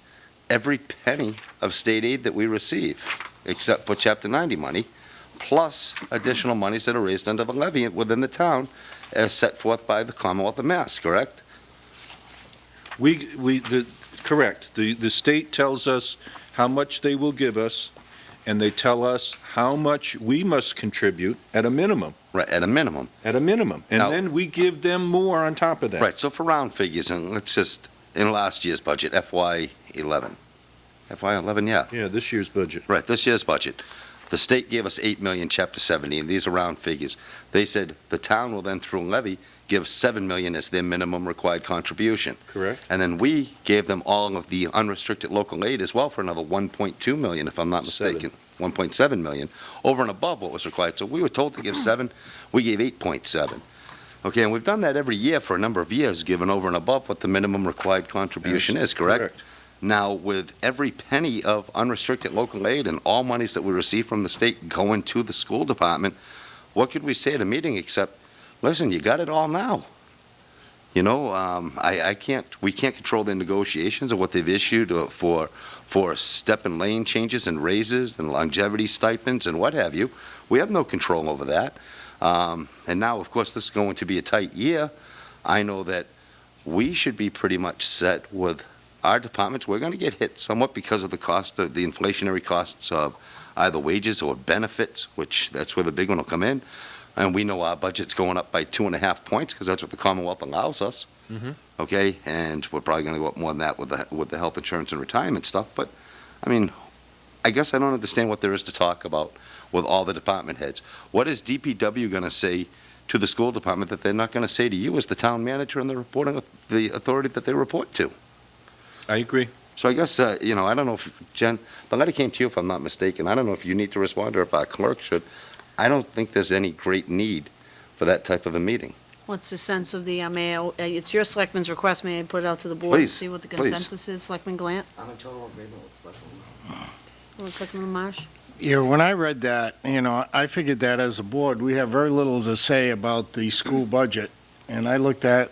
every penny of state aid that we receive, except for Chapter 90 money, plus additional monies that are raised under the levy within the town as set forth by the Commonwealth of Mass, correct? Correct. The state tells us how much they will give us, and they tell us how much we must contribute at a minimum. Right, at a minimum. At a minimum. And Now- then we give them more on top of that. Right, so for round figures, and let's just, in last year's budget, FY11. FY11, yeah. Yeah, this year's budget. Right, this year's budget. The state gave us 8 million, Chapter 70, and these are round figures. They said the town will then, through levy, give 7 million as their minimum required contribution. Correct. And then we gave them all of the unrestricted local aid as well for another 1.2 million, if I'm not mistaken. 1.7 million, over and above what was required. So we were told to give 7, we gave 8.7. Okay, and we've done that every year for a number of years, given over and above what the minimum required contribution is, correct? Now, with every penny of unrestricted local aid and all monies that we receive from the state going to the school department, what could we say at a meeting except, listen, you got it all now. You know, we can't control the negotiations of what they've issued for step and lane changes and raises and longevity stipends and what have you. We have no control over that. And now, of course, this is going to be a tight year. I know that we should be pretty much set with our departments. We're going to get hit somewhat because of the cost of the inflationary costs of either wages or benefits, which that's where the big one will come in. And we know our budget's going up by 2.5 points because that's what the Commonwealth allows us. Okay, and we're probably going to go up more than that with the health insurance and retirement stuff. But I mean, I guess I don't understand what there is to talk about with all the department heads. What is DPW going to say to the school department that they're not going to say to you as the town manager and the authority that they report to? I agree. So I guess, I don't know if, Jen, the letter came to you if I'm not mistaken. I don't know if you need to respond or if our clerk should. I don't think there's any great need for that type of a meeting. What's the sense of the, it's your selectman's request, may I put it out to the board? Please, See what the please. consensus is, Selectman Glant? I'm in total agreement with Selectman. Or Selectman Marsh? Yeah, when I read that, I figured that as a board, we have very little to say about the school budget. And I looked at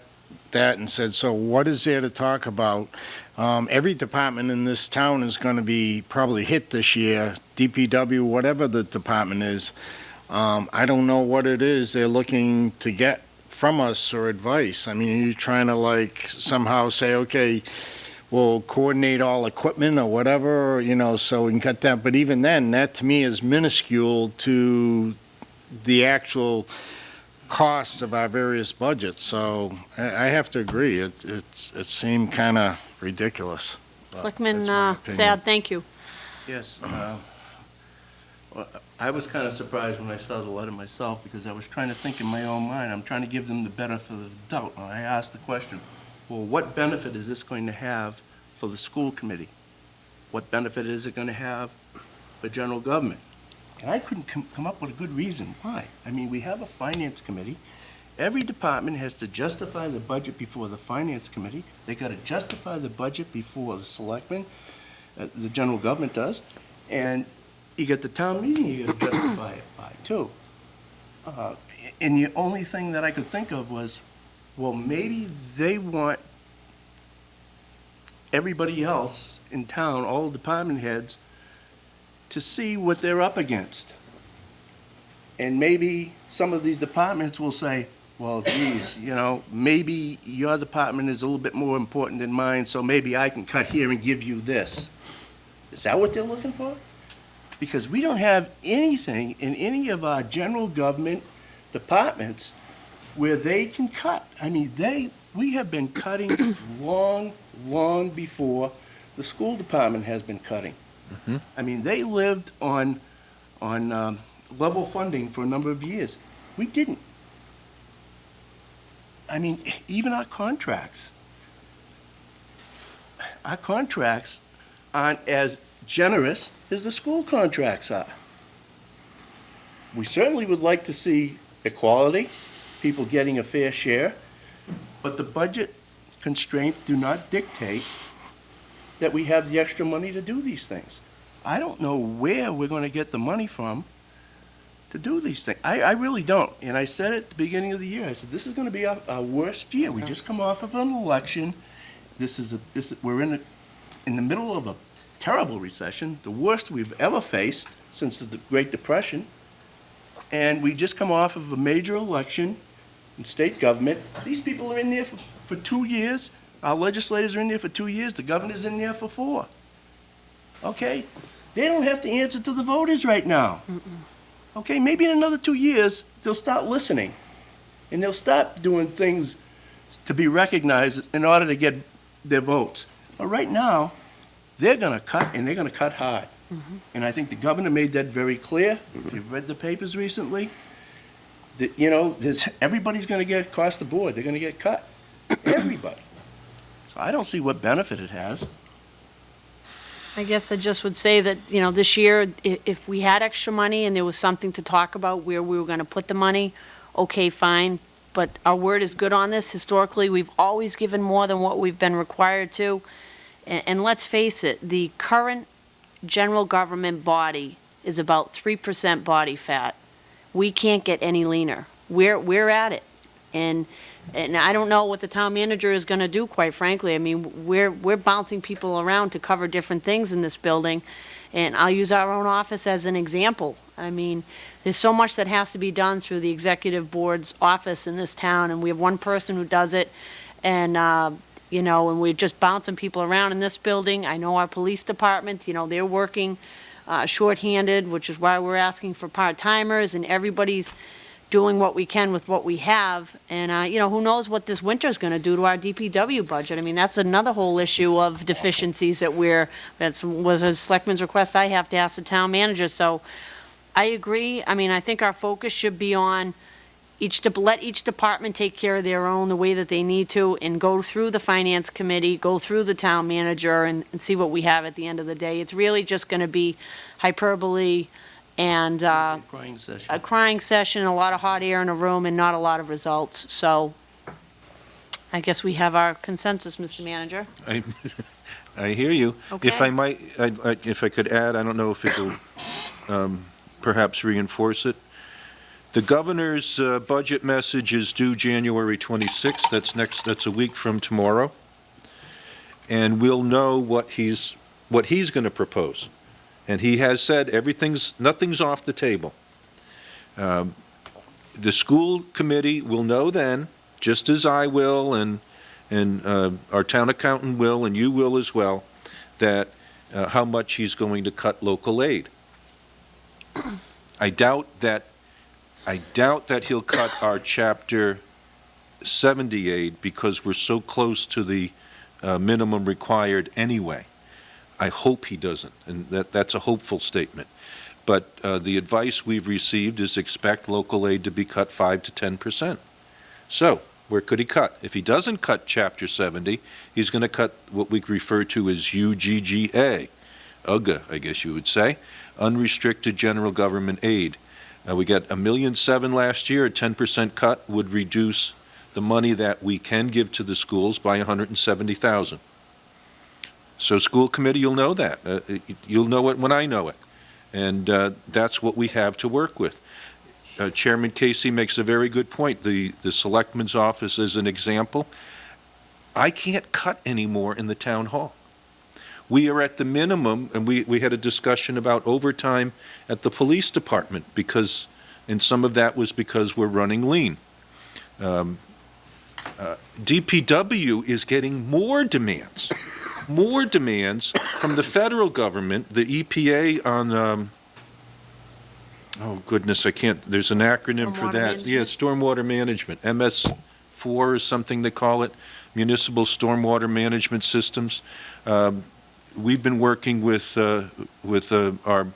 that and said, so what is there to talk about? Every department in this town is going to be probably hit this year, DPW, whatever the department is. I don't know what it is they're looking to get from us or advice. I mean, are you trying to somehow say, okay, we'll coordinate all equipment or whatever, so we can cut that. But even then, that to me is minuscule to the actual costs of our various budgets. So I have to agree. It seemed kind of ridiculous. But Selectman that's my opinion. Sad, thank you. Yes. I was kind of surprised when I saw the letter myself because I was trying to think in my own mind. I'm trying to give them the benefit of the doubt. And I asked the question, well, what benefit is this going to have for the school committee? What benefit is it going to have for general government? And I couldn't come up with a good reason why. I mean, we have a finance committee. Every department has to justify the budget before the finance committee. They got to justify the budget before the selectmen, the general government does. And you get the town meeting you got to justify it by, too. And the only thing that I could think of was, well, maybe they want everybody else in town, all department heads, to see what they're up against. And maybe some of these departments will say, well, geez, maybe your department is a little bit more important than mine, so maybe I can cut here and give you this. Is that what they're looking for? Because we don't have anything in any of our general government departments where they can cut. I mean, we have been cutting long before the school department has been cutting. I mean, they lived on level funding for a number of years. We didn't. I mean, even our contracts aren't as generous as the school contracts are. We certainly would like to see equality, people getting a fair share, but the budget constraints do not dictate that we have the extra money to do these things. I don't know where we're going to get the money from to do these things. I really don't. And I said at the beginning of the year, I said, this is going to be our worst year. We just come off of an election. We're in in the middle of a terrible recession, the worst we've ever faced since the Great Depression, and we just come off of a major election in state government. These people are in there for 2 years. Our legislators are in there for 2 years. The governor's in there for 4. Okay? They don't have to answer to the voters right now. Okay? Maybe in another 2 years, they'll start listening, and they'll stop doing things to be recognized in order to get their votes. But right now, they're going to cut, and they're going to cut hard. And I think the governor made that very clear. If you've read the papers recently, that, you know, everybody's going to get across the board. They're going to get cut. Everybody. So I don't see what benefit it has. I guess I just would say that, you know, this year, if we had extra money and there was something to talk about where we were going to put the money, okay, fine. But our word is good on this. Historically, we've always given more than what we've been required to. And let's face it, the current general government body is about 3% body fat. We can't get any leaner. We're at it. And I don't know what the town manager is going to do, quite frankly. I mean, we're bouncing people around to cover different things in this building. And I'll use our own office as an example. I mean, there's so much that has to be done through the executive board's office in this town, and we have one person who does it. And, you know, and we're just bouncing people around in this building. I know our police department, you know, they're working shorthanded, which is why we're asking for part-timers, and everybody's doing what we can with what we have. And, you know, who knows what this winter's going to do to our DPW budget. I mean, that's another whole issue of deficiencies that was a selectman's request I have to ask the town manager. So I agree. I mean, I think our focus should be on let each department take care of their own the way that they need to, and go through the finance committee, go through the town manager, and see what we have at the end of the day. It's really just going to be hyperbole and Crying session. a crying session, a lot of hot air in a room, and not a lot of results. So I guess we have our consensus, Mr. Manager. I hear you. Okay. If I might, if I could add, I don't know if it will perhaps reinforce it. The governor's budget message is due January 26th. That's a week from tomorrow. And we'll know what he's going to propose. And he has said nothing's off the table. The school committee will know then, just as I will and our town accountant will, and you will as well, that how much he's going to cut local aid. I doubt that he'll cut our Chapter 70 aid because we're so close to the minimum required anyway. I hope he doesn't, and that's a hopeful statement. But the advice we've received is expect local aid to be cut 5 to 10%. So, where could he cut? If he doesn't cut Chapter 70, he's going to cut what we refer to as UGGA, UGA, I guess you would say, unrestricted general government aid. We got $1.7 million last year. A 10% cut would reduce the money that we can give to the schools by $170,000. So school committee, you'll know that. You'll know it when I know it. And that's what we have to work with. Chairman Casey makes a very good point. The selectman's office is an example. I can't cut anymore in the town hall. We are at the minimum, and we had a discussion about overtime at the police department and some of that was because we're running lean. DPW is getting more demands from the federal government, the EPA on, oh goodness, there's an acronym for that. Yeah, stormwater management, MS4 or something they call it, municipal stormwater management systems. We've been working with our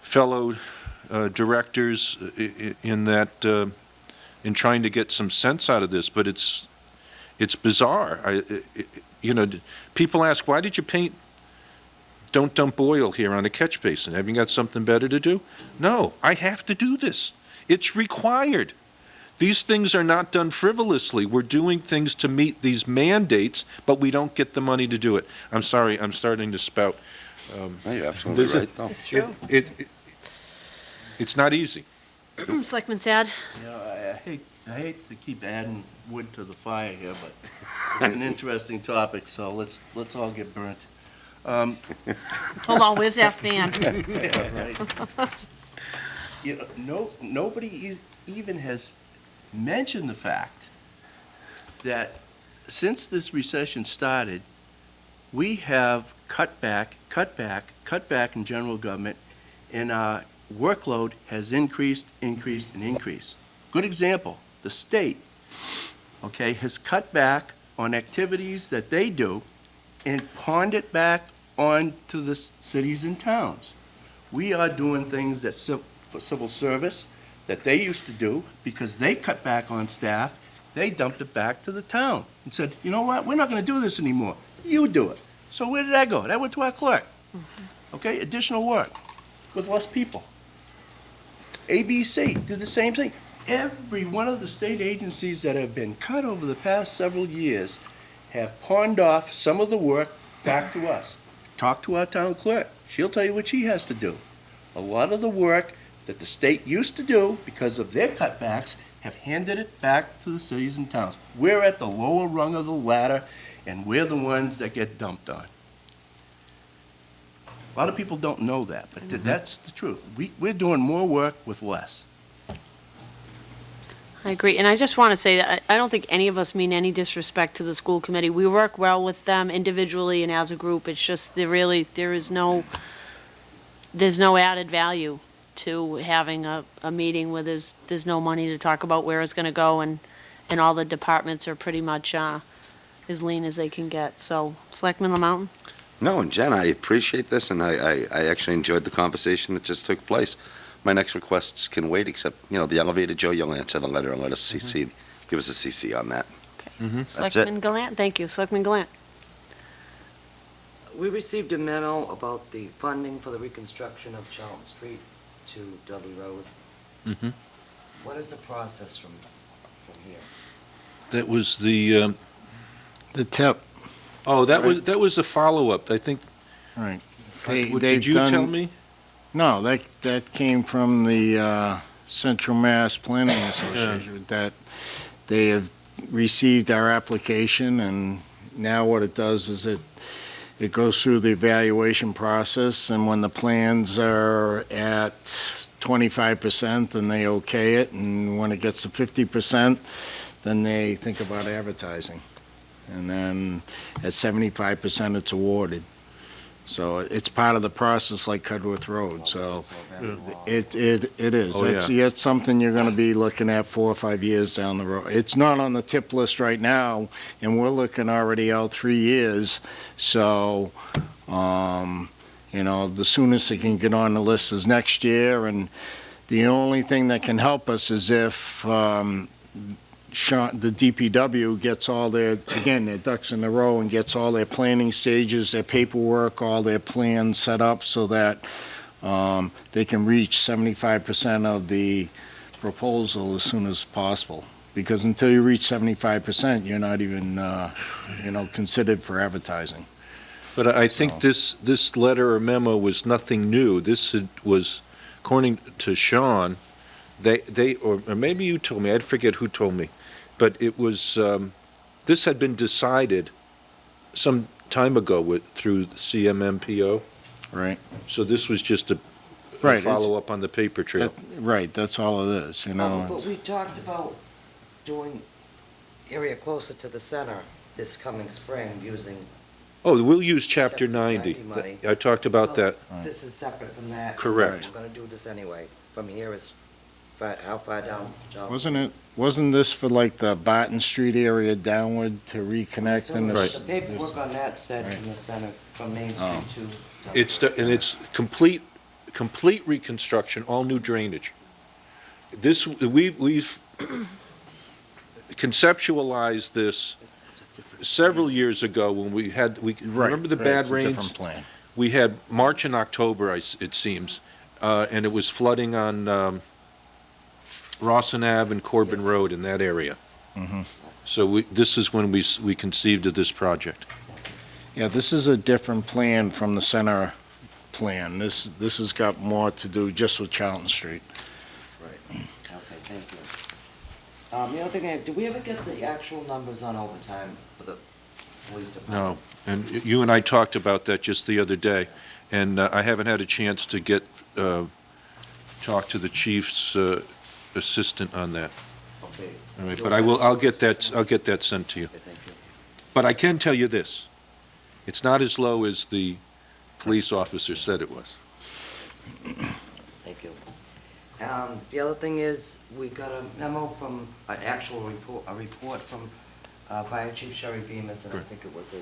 fellow directors in trying to get some sense out of this, but it's bizarre. People ask, why did you paint "Don't Dump Oil" here on a catch basin? Have you got something better to do? No, I have to do this. It's required. These things are not done frivolously. We're doing things to meet these mandates, but we don't get the money to do it. I'm sorry, I'm starting to spout. You're absolutely right, though. It's true. It's not easy. Selectman Sad? I hate to keep adding wood to the fire here, but it's an interesting topic, so let's all get burnt. Hold on, where's that fan? You know, nobody even has mentioned the fact that since this recession started, we have cut back in general government, and our workload has increased. Good example, the state, okay, has cut back on activities that they do and pawned it back onto the cities and towns. We are doing things that for civil service that they used to do because they cut back on staff. They dumped it back to the town and said, you know what, we're not going to do this anymore. You do it. So where did that go? That went to our clerk. Okay, additional work with less people. ABC did the same thing. Every one of the state agencies that have been cut over the past several years have pawned off some of the work back to us. Talk to our town clerk. She'll tell you what she has to do. A lot of the work that the state used to do because of their cutbacks have handed it back to the cities and towns. We're at the lower rung of the ladder, and we're the ones that get dumped on. A lot of people don't know that, but that's the truth. We're doing more work with less. I agree, and I just want to say that I don't think any of us mean any disrespect to the school committee. We work well with them individually and as a group. It's just, there's no added value to having a meeting where there's no money to talk about where it's going to go, and all the departments are pretty much as lean as they can get. So, Selectman Lamountain? No, and Jen, I appreciate this, and I actually enjoyed the conversation that just took place. My next requests can wait, except, the elevator, Joe, you'll answer the letter and let us give us a CC on that. Okay. That's Selectman it. Gallant? Thank you. Selectman Gallant? We received a memo about the funding for the reconstruction of Charlton Street to Dudley Road. Mhm. What is the process from here? That was the tip. Oh, that Right. was a follow-up, I think. Right. Did you tell me? No, that came from the Central Mass Planning Association, that they have received our application, and now what it does is it goes through the evaluation process, and when the plans are at 25%, then they okay it, and when it gets to 50%, then they think about advertising. And then at 75%, it's awarded. So it's part of the process like Cudworth Road, so it is. Oh, It's something you're gonna be looking at 4 or 5 years down the road. It's not on the tip list right now, and we're looking already out 3 years, so, the soonest it can get on the list is next year, and the only thing that can help us is if, the DPW gets all their ducks in a row and gets all their planning stages, their paperwork, all their plans set up so that they can reach 75% of the proposal as soon as possible. Because until you reach 75%, you're not even, considered for advertising. But I think this letter or memo was nothing new. This was, according to Sean, or maybe you told me, I forget who told me, but it was, this had been decided some time ago through the CMMPO. Right. So this was just a Right, follow-up on the paper trail. Right, that's all it is, But we talked about doing area closer to the center this coming spring using. Oh, we'll use Chapter 90. money. I talked about that. This is separate from that. Correct. We're gonna do this anyway. From here is, how far down, John? Wasn't this for like the Barton Street area downward to reconnect? So and the paperwork on that said from the center, from Main Street to. It's complete reconstruction, all new drainage. We've conceptualized this several years ago when remember the bad it's a rains? different plan. We had March and October, it seems, and it was flooding on Rawson Ave and Corbin Road in that area. Mm-hmm. So this is when we conceived of this project. Yeah, this is a different plan from the center plan. This has got more to do just with Charlton Street. Right. Okay, thank you. The other thing, did we ever get the actual numbers on overtime for the police department. No, and you and I talked about that just the other day, and I haven't had a chance to talk to the chief's assistant on that. Okay. All right, but I'll get that sent to you. Okay, thank you. But I can tell you this, it's not as low as the police officer said it was. Thank you. The other thing is, we got a memo from, a report from Fire Chief Sherry Bemis, and I Correct. think it was a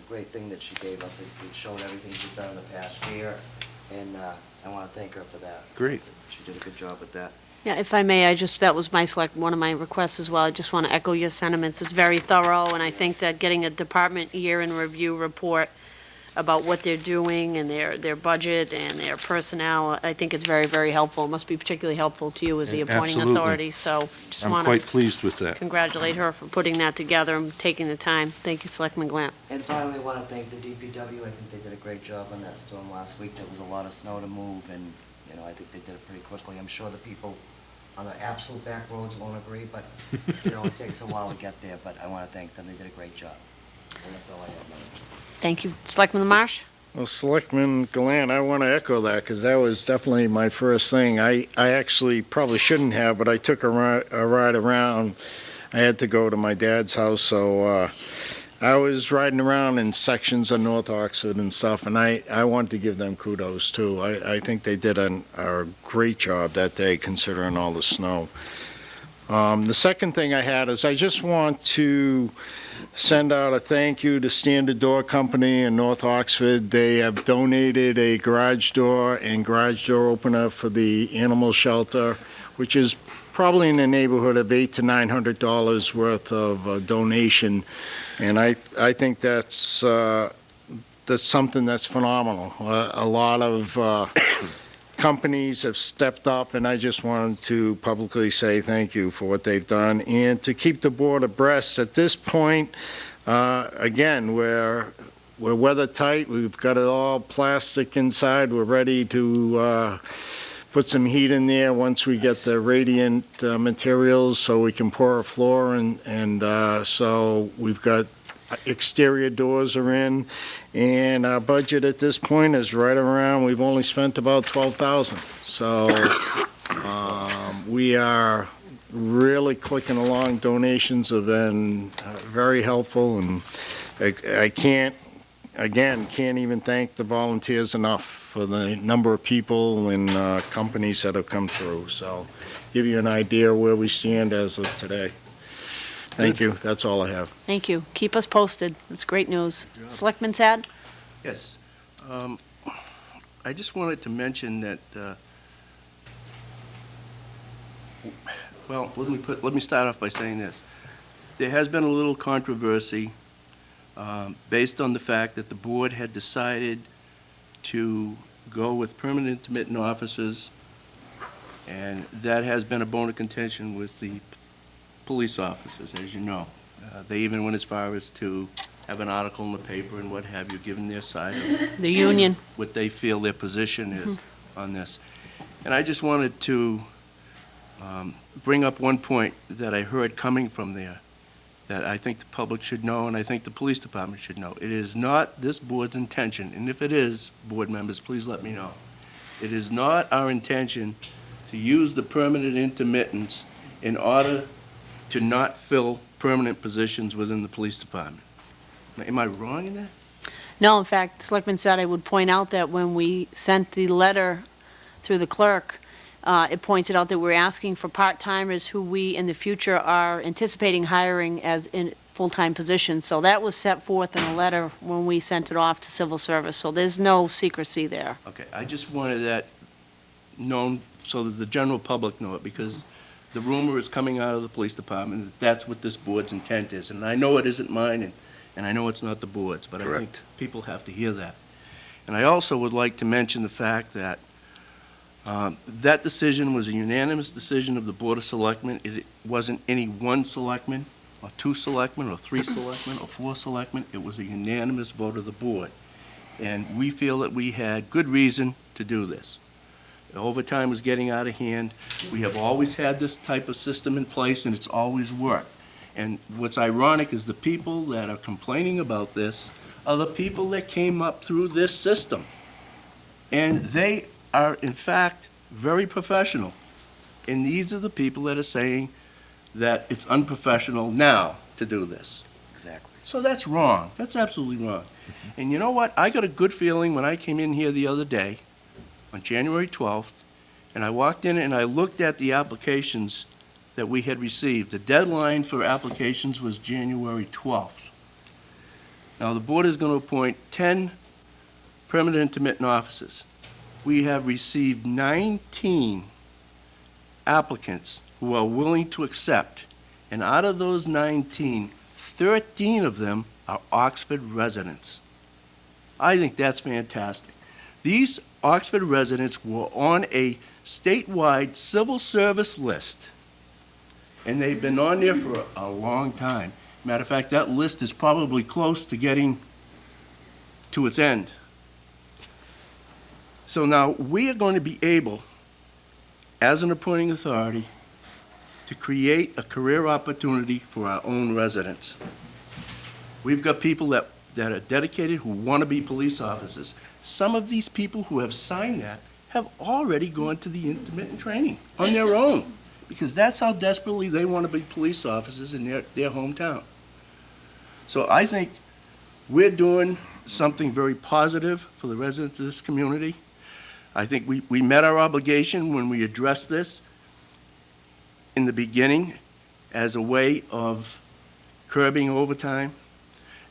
great thing that she gave us. It showed everything she's done in the past year, and I want to thank her for that. Great. She did a good job with that. Yeah, if I may, that was one of my requests as well. I just want to echo your sentiments. It's very thorough, and I think that getting a department year in review report about what they're doing and their budget and their personnel, I think it's very, very helpful. It must be particularly helpful to you as the appointing Absolutely. authority, so just I'm want quite to pleased with that. congratulate her for putting that together and taking the time. Thank you, Selectman Glamp. And finally, I want to thank the DPW. I think they did a great job on that storm last week. There was a lot of snow to move, and, I think they did it pretty quickly. I'm sure the people on the absolute back roads won't agree, but, it takes a while to get there, but I want to thank them. They did a great job. And that's all I have, Madam Chair. Thank you. Selectman Lamarche? Well, Selectman Glenn, I want to echo that because that was definitely my first thing. I actually probably shouldn't have, but I took a ride around. I had to go to my dad's house, so I was riding around in sections of North Oxford and stuff, and I wanted to give them kudos too. I think they did a great job that day considering all the snow. The second thing I had is I just want to send out a thank you to Standard Door Company in North Oxford. They have donated a garage door and garage door opener for the animal shelter, which is probably in the neighborhood of $800 to $900 worth of donation. And I think that's something that's phenomenal. A lot of companies have stepped up, and I just wanted to publicly say thank you for what they've done. And to keep the board abreast, at this point, again, we're weather tight. We've got it all plastic inside. We're ready to put some heat in there once we get the radiant materials so we can pour a floor, and so we've got exterior doors are in, and our budget at this point is right around, we've only spent about $12,000. So we are really clicking along. Donations have been very helpful, and I can't even thank the volunteers enough for the number of people and companies that have come through. So give you an idea where we stand as of today. Thank you. That's all I have. Thank you. Keep us posted. It's great news. Selectman Sad? Yes. I just wanted to mention that, well, let me start off by saying this. There has been a little controversy based on the fact that the board had decided to go with permanent intermittent officers, and that has been a bone of contention with the police officers, as you know. They even went as far as to have an article in the paper and what have you, given their side of The union. what they feel their position is on this. And I just wanted to bring up one point that I heard coming from there that I think the public should know, and I think the police department should know. It is not this board's intention, and if it is, board members, please let me know. It is not our intention to use the permanent intermittents in order to not fill permanent positions within the police department. Am I wrong in that? No, in fact, Selectman Sad, I would point out that when we sent the letter through the clerk, it pointed out that we're asking for part-timers who we, in the future, are anticipating hiring as in full-time positions. So that was set forth in a letter when we sent it off to civil service. So there's no secrecy there. Okay, I just wanted that known so that the general public know it, because the rumor is coming out of the police department that that's what this board's intent is. And I know it isn't mine, and I know it's not the board's, but I think people have to hear that. And I also would like to mention the fact that that decision was a unanimous decision of the Board of Selectmen. It wasn't any one selectman, or two selectmen, or three selectmen, or four selectmen. It was a unanimous vote of the board. And we feel that we had good reason to do this. The overtime was getting out of hand. We have always had this type of system in place, and it's always worked. And what's ironic is the people that are complaining about this are the people that came up through this system. And they are, in fact, very professional. And these are the people that are saying that it's unprofessional now to do this. Exactly. So that's wrong. That's absolutely wrong. And you know what? I got a good feeling when I came in here the other day, on January 12th, and I walked in and I looked at the applications that we had received. The deadline for applications was January 12th. Now, the board is going to appoint 10 permanent intermittent officers. We have received 19 applicants who are willing to accept, and out of those 19, 13 of them are Oxford residents. I think that's fantastic. These Oxford residents were on a statewide civil service list, and they've been on there for a long time. Matter of fact, that list is probably close to getting to its end. So now we are going to be able, as an appointing authority, to create a career opportunity for our own residents. We've got people that are dedicated who want to be police officers. Some of these people who have signed that have already gone to the intermittent training on their own, because that's how desperately they want to be police officers in their hometown. So I think we're doing something very positive for the residents of this community. I think we met our obligation when we addressed this in the beginning as a way of curbing overtime,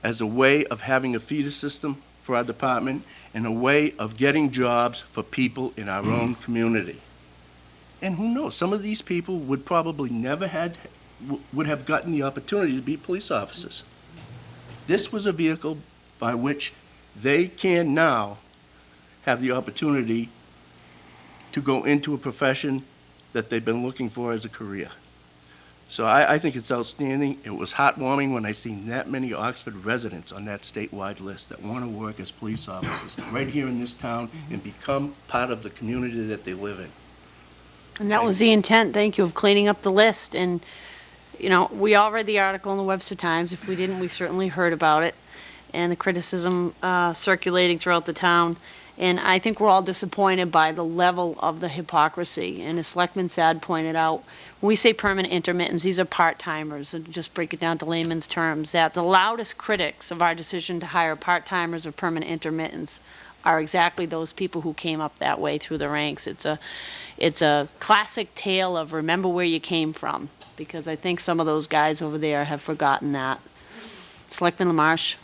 as a way of having a feeder system for our department, and a way of getting jobs for people in our own community. And who knows, some of these people would probably would have gotten the opportunity to be police officers. This was a vehicle by which they can now have the opportunity to go into a profession that they've been looking for as a career. So I think it's outstanding. It was heartwarming when I seen that many Oxford residents on that statewide list that want to work as police officers right here in this town and become part of the community that they live in. And that was the intent, thank you, of cleaning up the list. And, you know, we all read the article in the Webster Times. If we didn't, we certainly heard about it and the criticism circulating throughout the town. And I think we're all disappointed by the level of the hypocrisy. And as Selectman Sad pointed out, when we say permanent intermittents, these are part-timers, and just break it down to layman's terms, that the loudest critics of our decision to hire part-timers or permanent intermittents are exactly those people who came up that way through the ranks. It's a classic tale of remember where you came from, because I think some of those guys over there have forgotten that. Selectman LaMarche?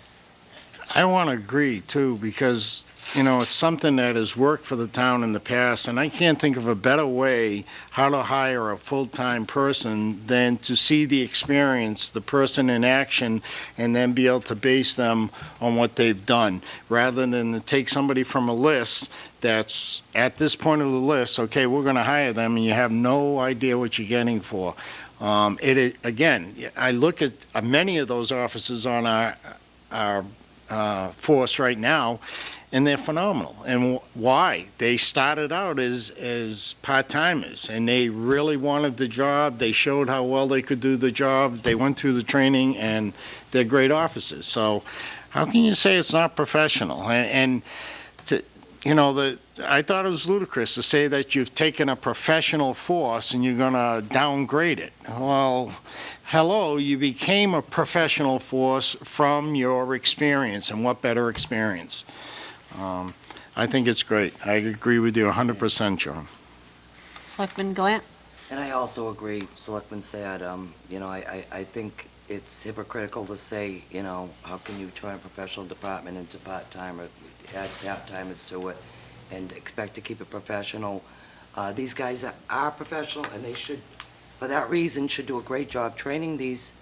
I want to agree, too, because, you know, it's something that has worked for the town in the past, and I can't think of a better way how to hire a full-time person than to see the experience, the person in action, and then be able to base them on what they've done, rather than to take somebody from a list that's at this point of the list, okay, we're going to hire them, and you have no idea what you're getting for. Again, I look at many of those officers on our force right now, and they're phenomenal. And why? They started out as part-timers, and they really wanted the job. They showed how well they could do the job. They went through the training, and they're great officers. So how can you say it's not professional? And I thought it was ludicrous to say that you've taken a professional force and you're going to downgrade it. Well, hello, you became a professional force from your experience, and what better experience? I think it's great. I agree with you 100%, John. Selectman Glant? And I also agree, Selectman Sad, I think it's hypocritical to say, how can you turn a professional department into part-time or add part-timers to it and expect to keep it professional? These guys are professional, and they should, for that reason, should do a great job training these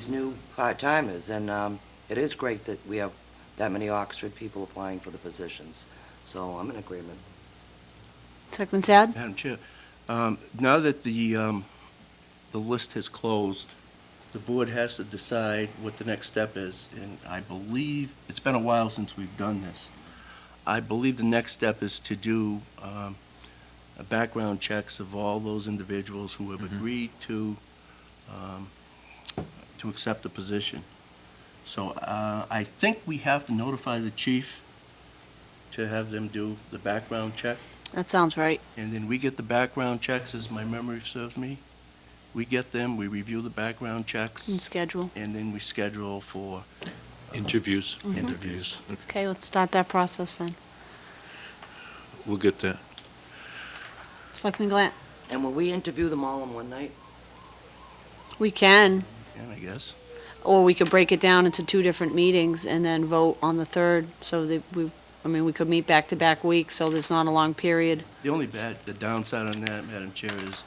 new part-timers. And it is great that we have that many Oxford people applying for the positions. So I'm in agreement. Selectman Sad? Madam Chair, now that the list has closed, the board has to decide what the next step is. And I believe, it's been a while since we've done this. I believe the next step is to do background checks of all those individuals who have agreed to to accept the position. So I think we have to notify the chief to have them do the background check. That sounds right. And then we get the background checks, as my memory serves me. We get them, we review the background checks, And schedule. and then we schedule for Interviews. interviews. Okay, let's start that process then. We'll get that. Selectman Glant? And will we interview them all in one night? We can, And I guess. or we could break it down into 2 different meetings and then vote on the 3rd, so that we could meet back-to-back weeks, so there's not a long period. The only the downside on that, Madam Chair, is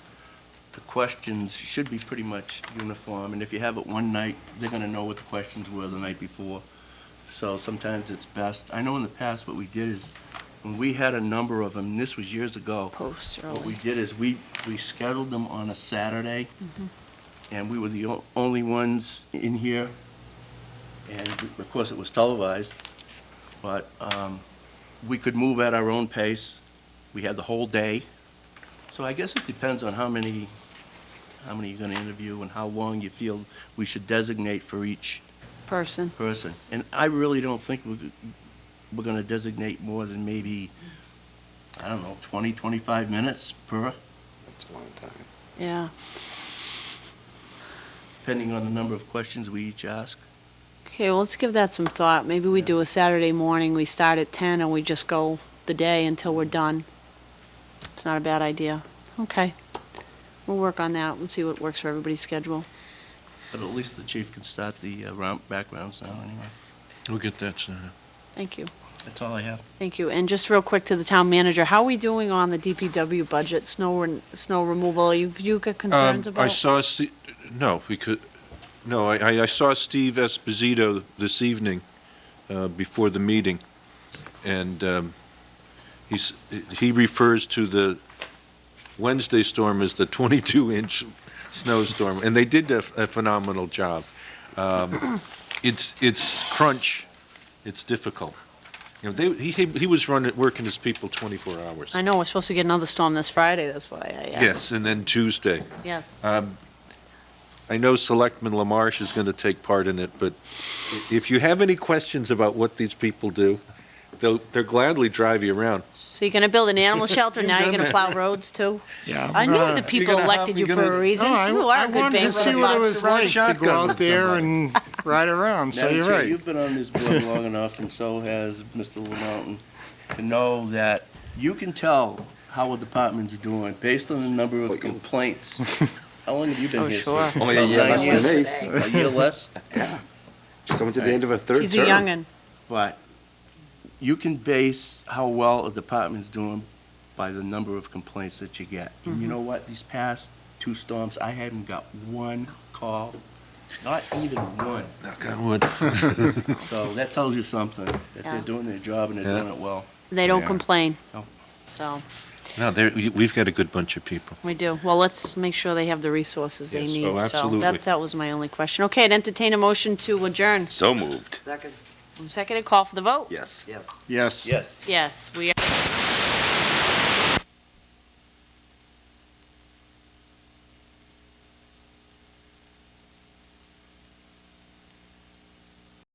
the questions should be pretty much uniform, and if you have it one night, they're gonna know what the questions were the night before. So sometimes it's best, I know in the past what we did is, when we had a number of them, and this was years ago, Post what we early. did is we scheduled them on a Saturday, Mhm. and we were the only ones in here, and of course it was televised, but we could move at our own pace. We had the whole day. So I guess it depends on how many you're gonna interview and how long you feel we should designate for each Person. person. And I really don't think we're gonna designate more than maybe, I don't know, 20, 25 minutes per, That's a long time. Yeah. depending on the number of questions we each ask. Okay, well, let's give that some thought. Maybe we do a Saturday morning, we start at 10 and we just go the day until we're done. It's not a bad idea. Okay. We'll work on that. We'll see what works for everybody's schedule. But at least the chief can start the backgrounds now anyway. We'll get that started. Thank you. That's all I have. Thank you. And just real quick to the town manager, how are we doing on the DPW budget, snow removal? You got concerns I about? saw, I saw Steve Esposito this evening before the meeting, and he refers to the Wednesday storm as the 22-inch snowstorm, and they did a phenomenal job. It's crunch, it's difficult. You know, he was working his people 24 hours. I know, we're supposed to get another storm this Friday, that's why I asked. Yes, and then Tuesday. Yes. I know Selectman LaMarche is going to take part in it, but if you have any questions about what these people do, they'll gladly drive you around. So you're gonna build an animal shelter, now you're gonna plow roads too? Yeah. I knew the people elected you for a reason. No, You are I a good wanted to banker. see what it was like to shotgun go out with there somebody. and ride around, so Madam you're Chair, right. you've been on this board long enough, and so has Mr. LaMountain, to know that you can tell how a department's doing based on the number of complaints. How long have you been Oh, here? sure. sir? Only a year About less 9 than years? me. A year less? She's coming to the end of her 3rd term. She's a young'un. But you can base how well a department's doing by the number of complaints that you get. And you know what? These past 2 storms, I haven't got one call, not even one. Knock on wood. So that tells you something, that Yeah. they're doing their job and they're Yeah. doing it well. They don't Yeah. complain. No. So, No, we've got a good bunch of people. we do. Well, let's make sure they have the resources they Yes, need. oh, absolutely. So that was my only question. Okay, I'd entertain a motion to adjourn. So moved. Second? Second, call for the vote? Yes. Yes. Yes. Yes. Yes, we are.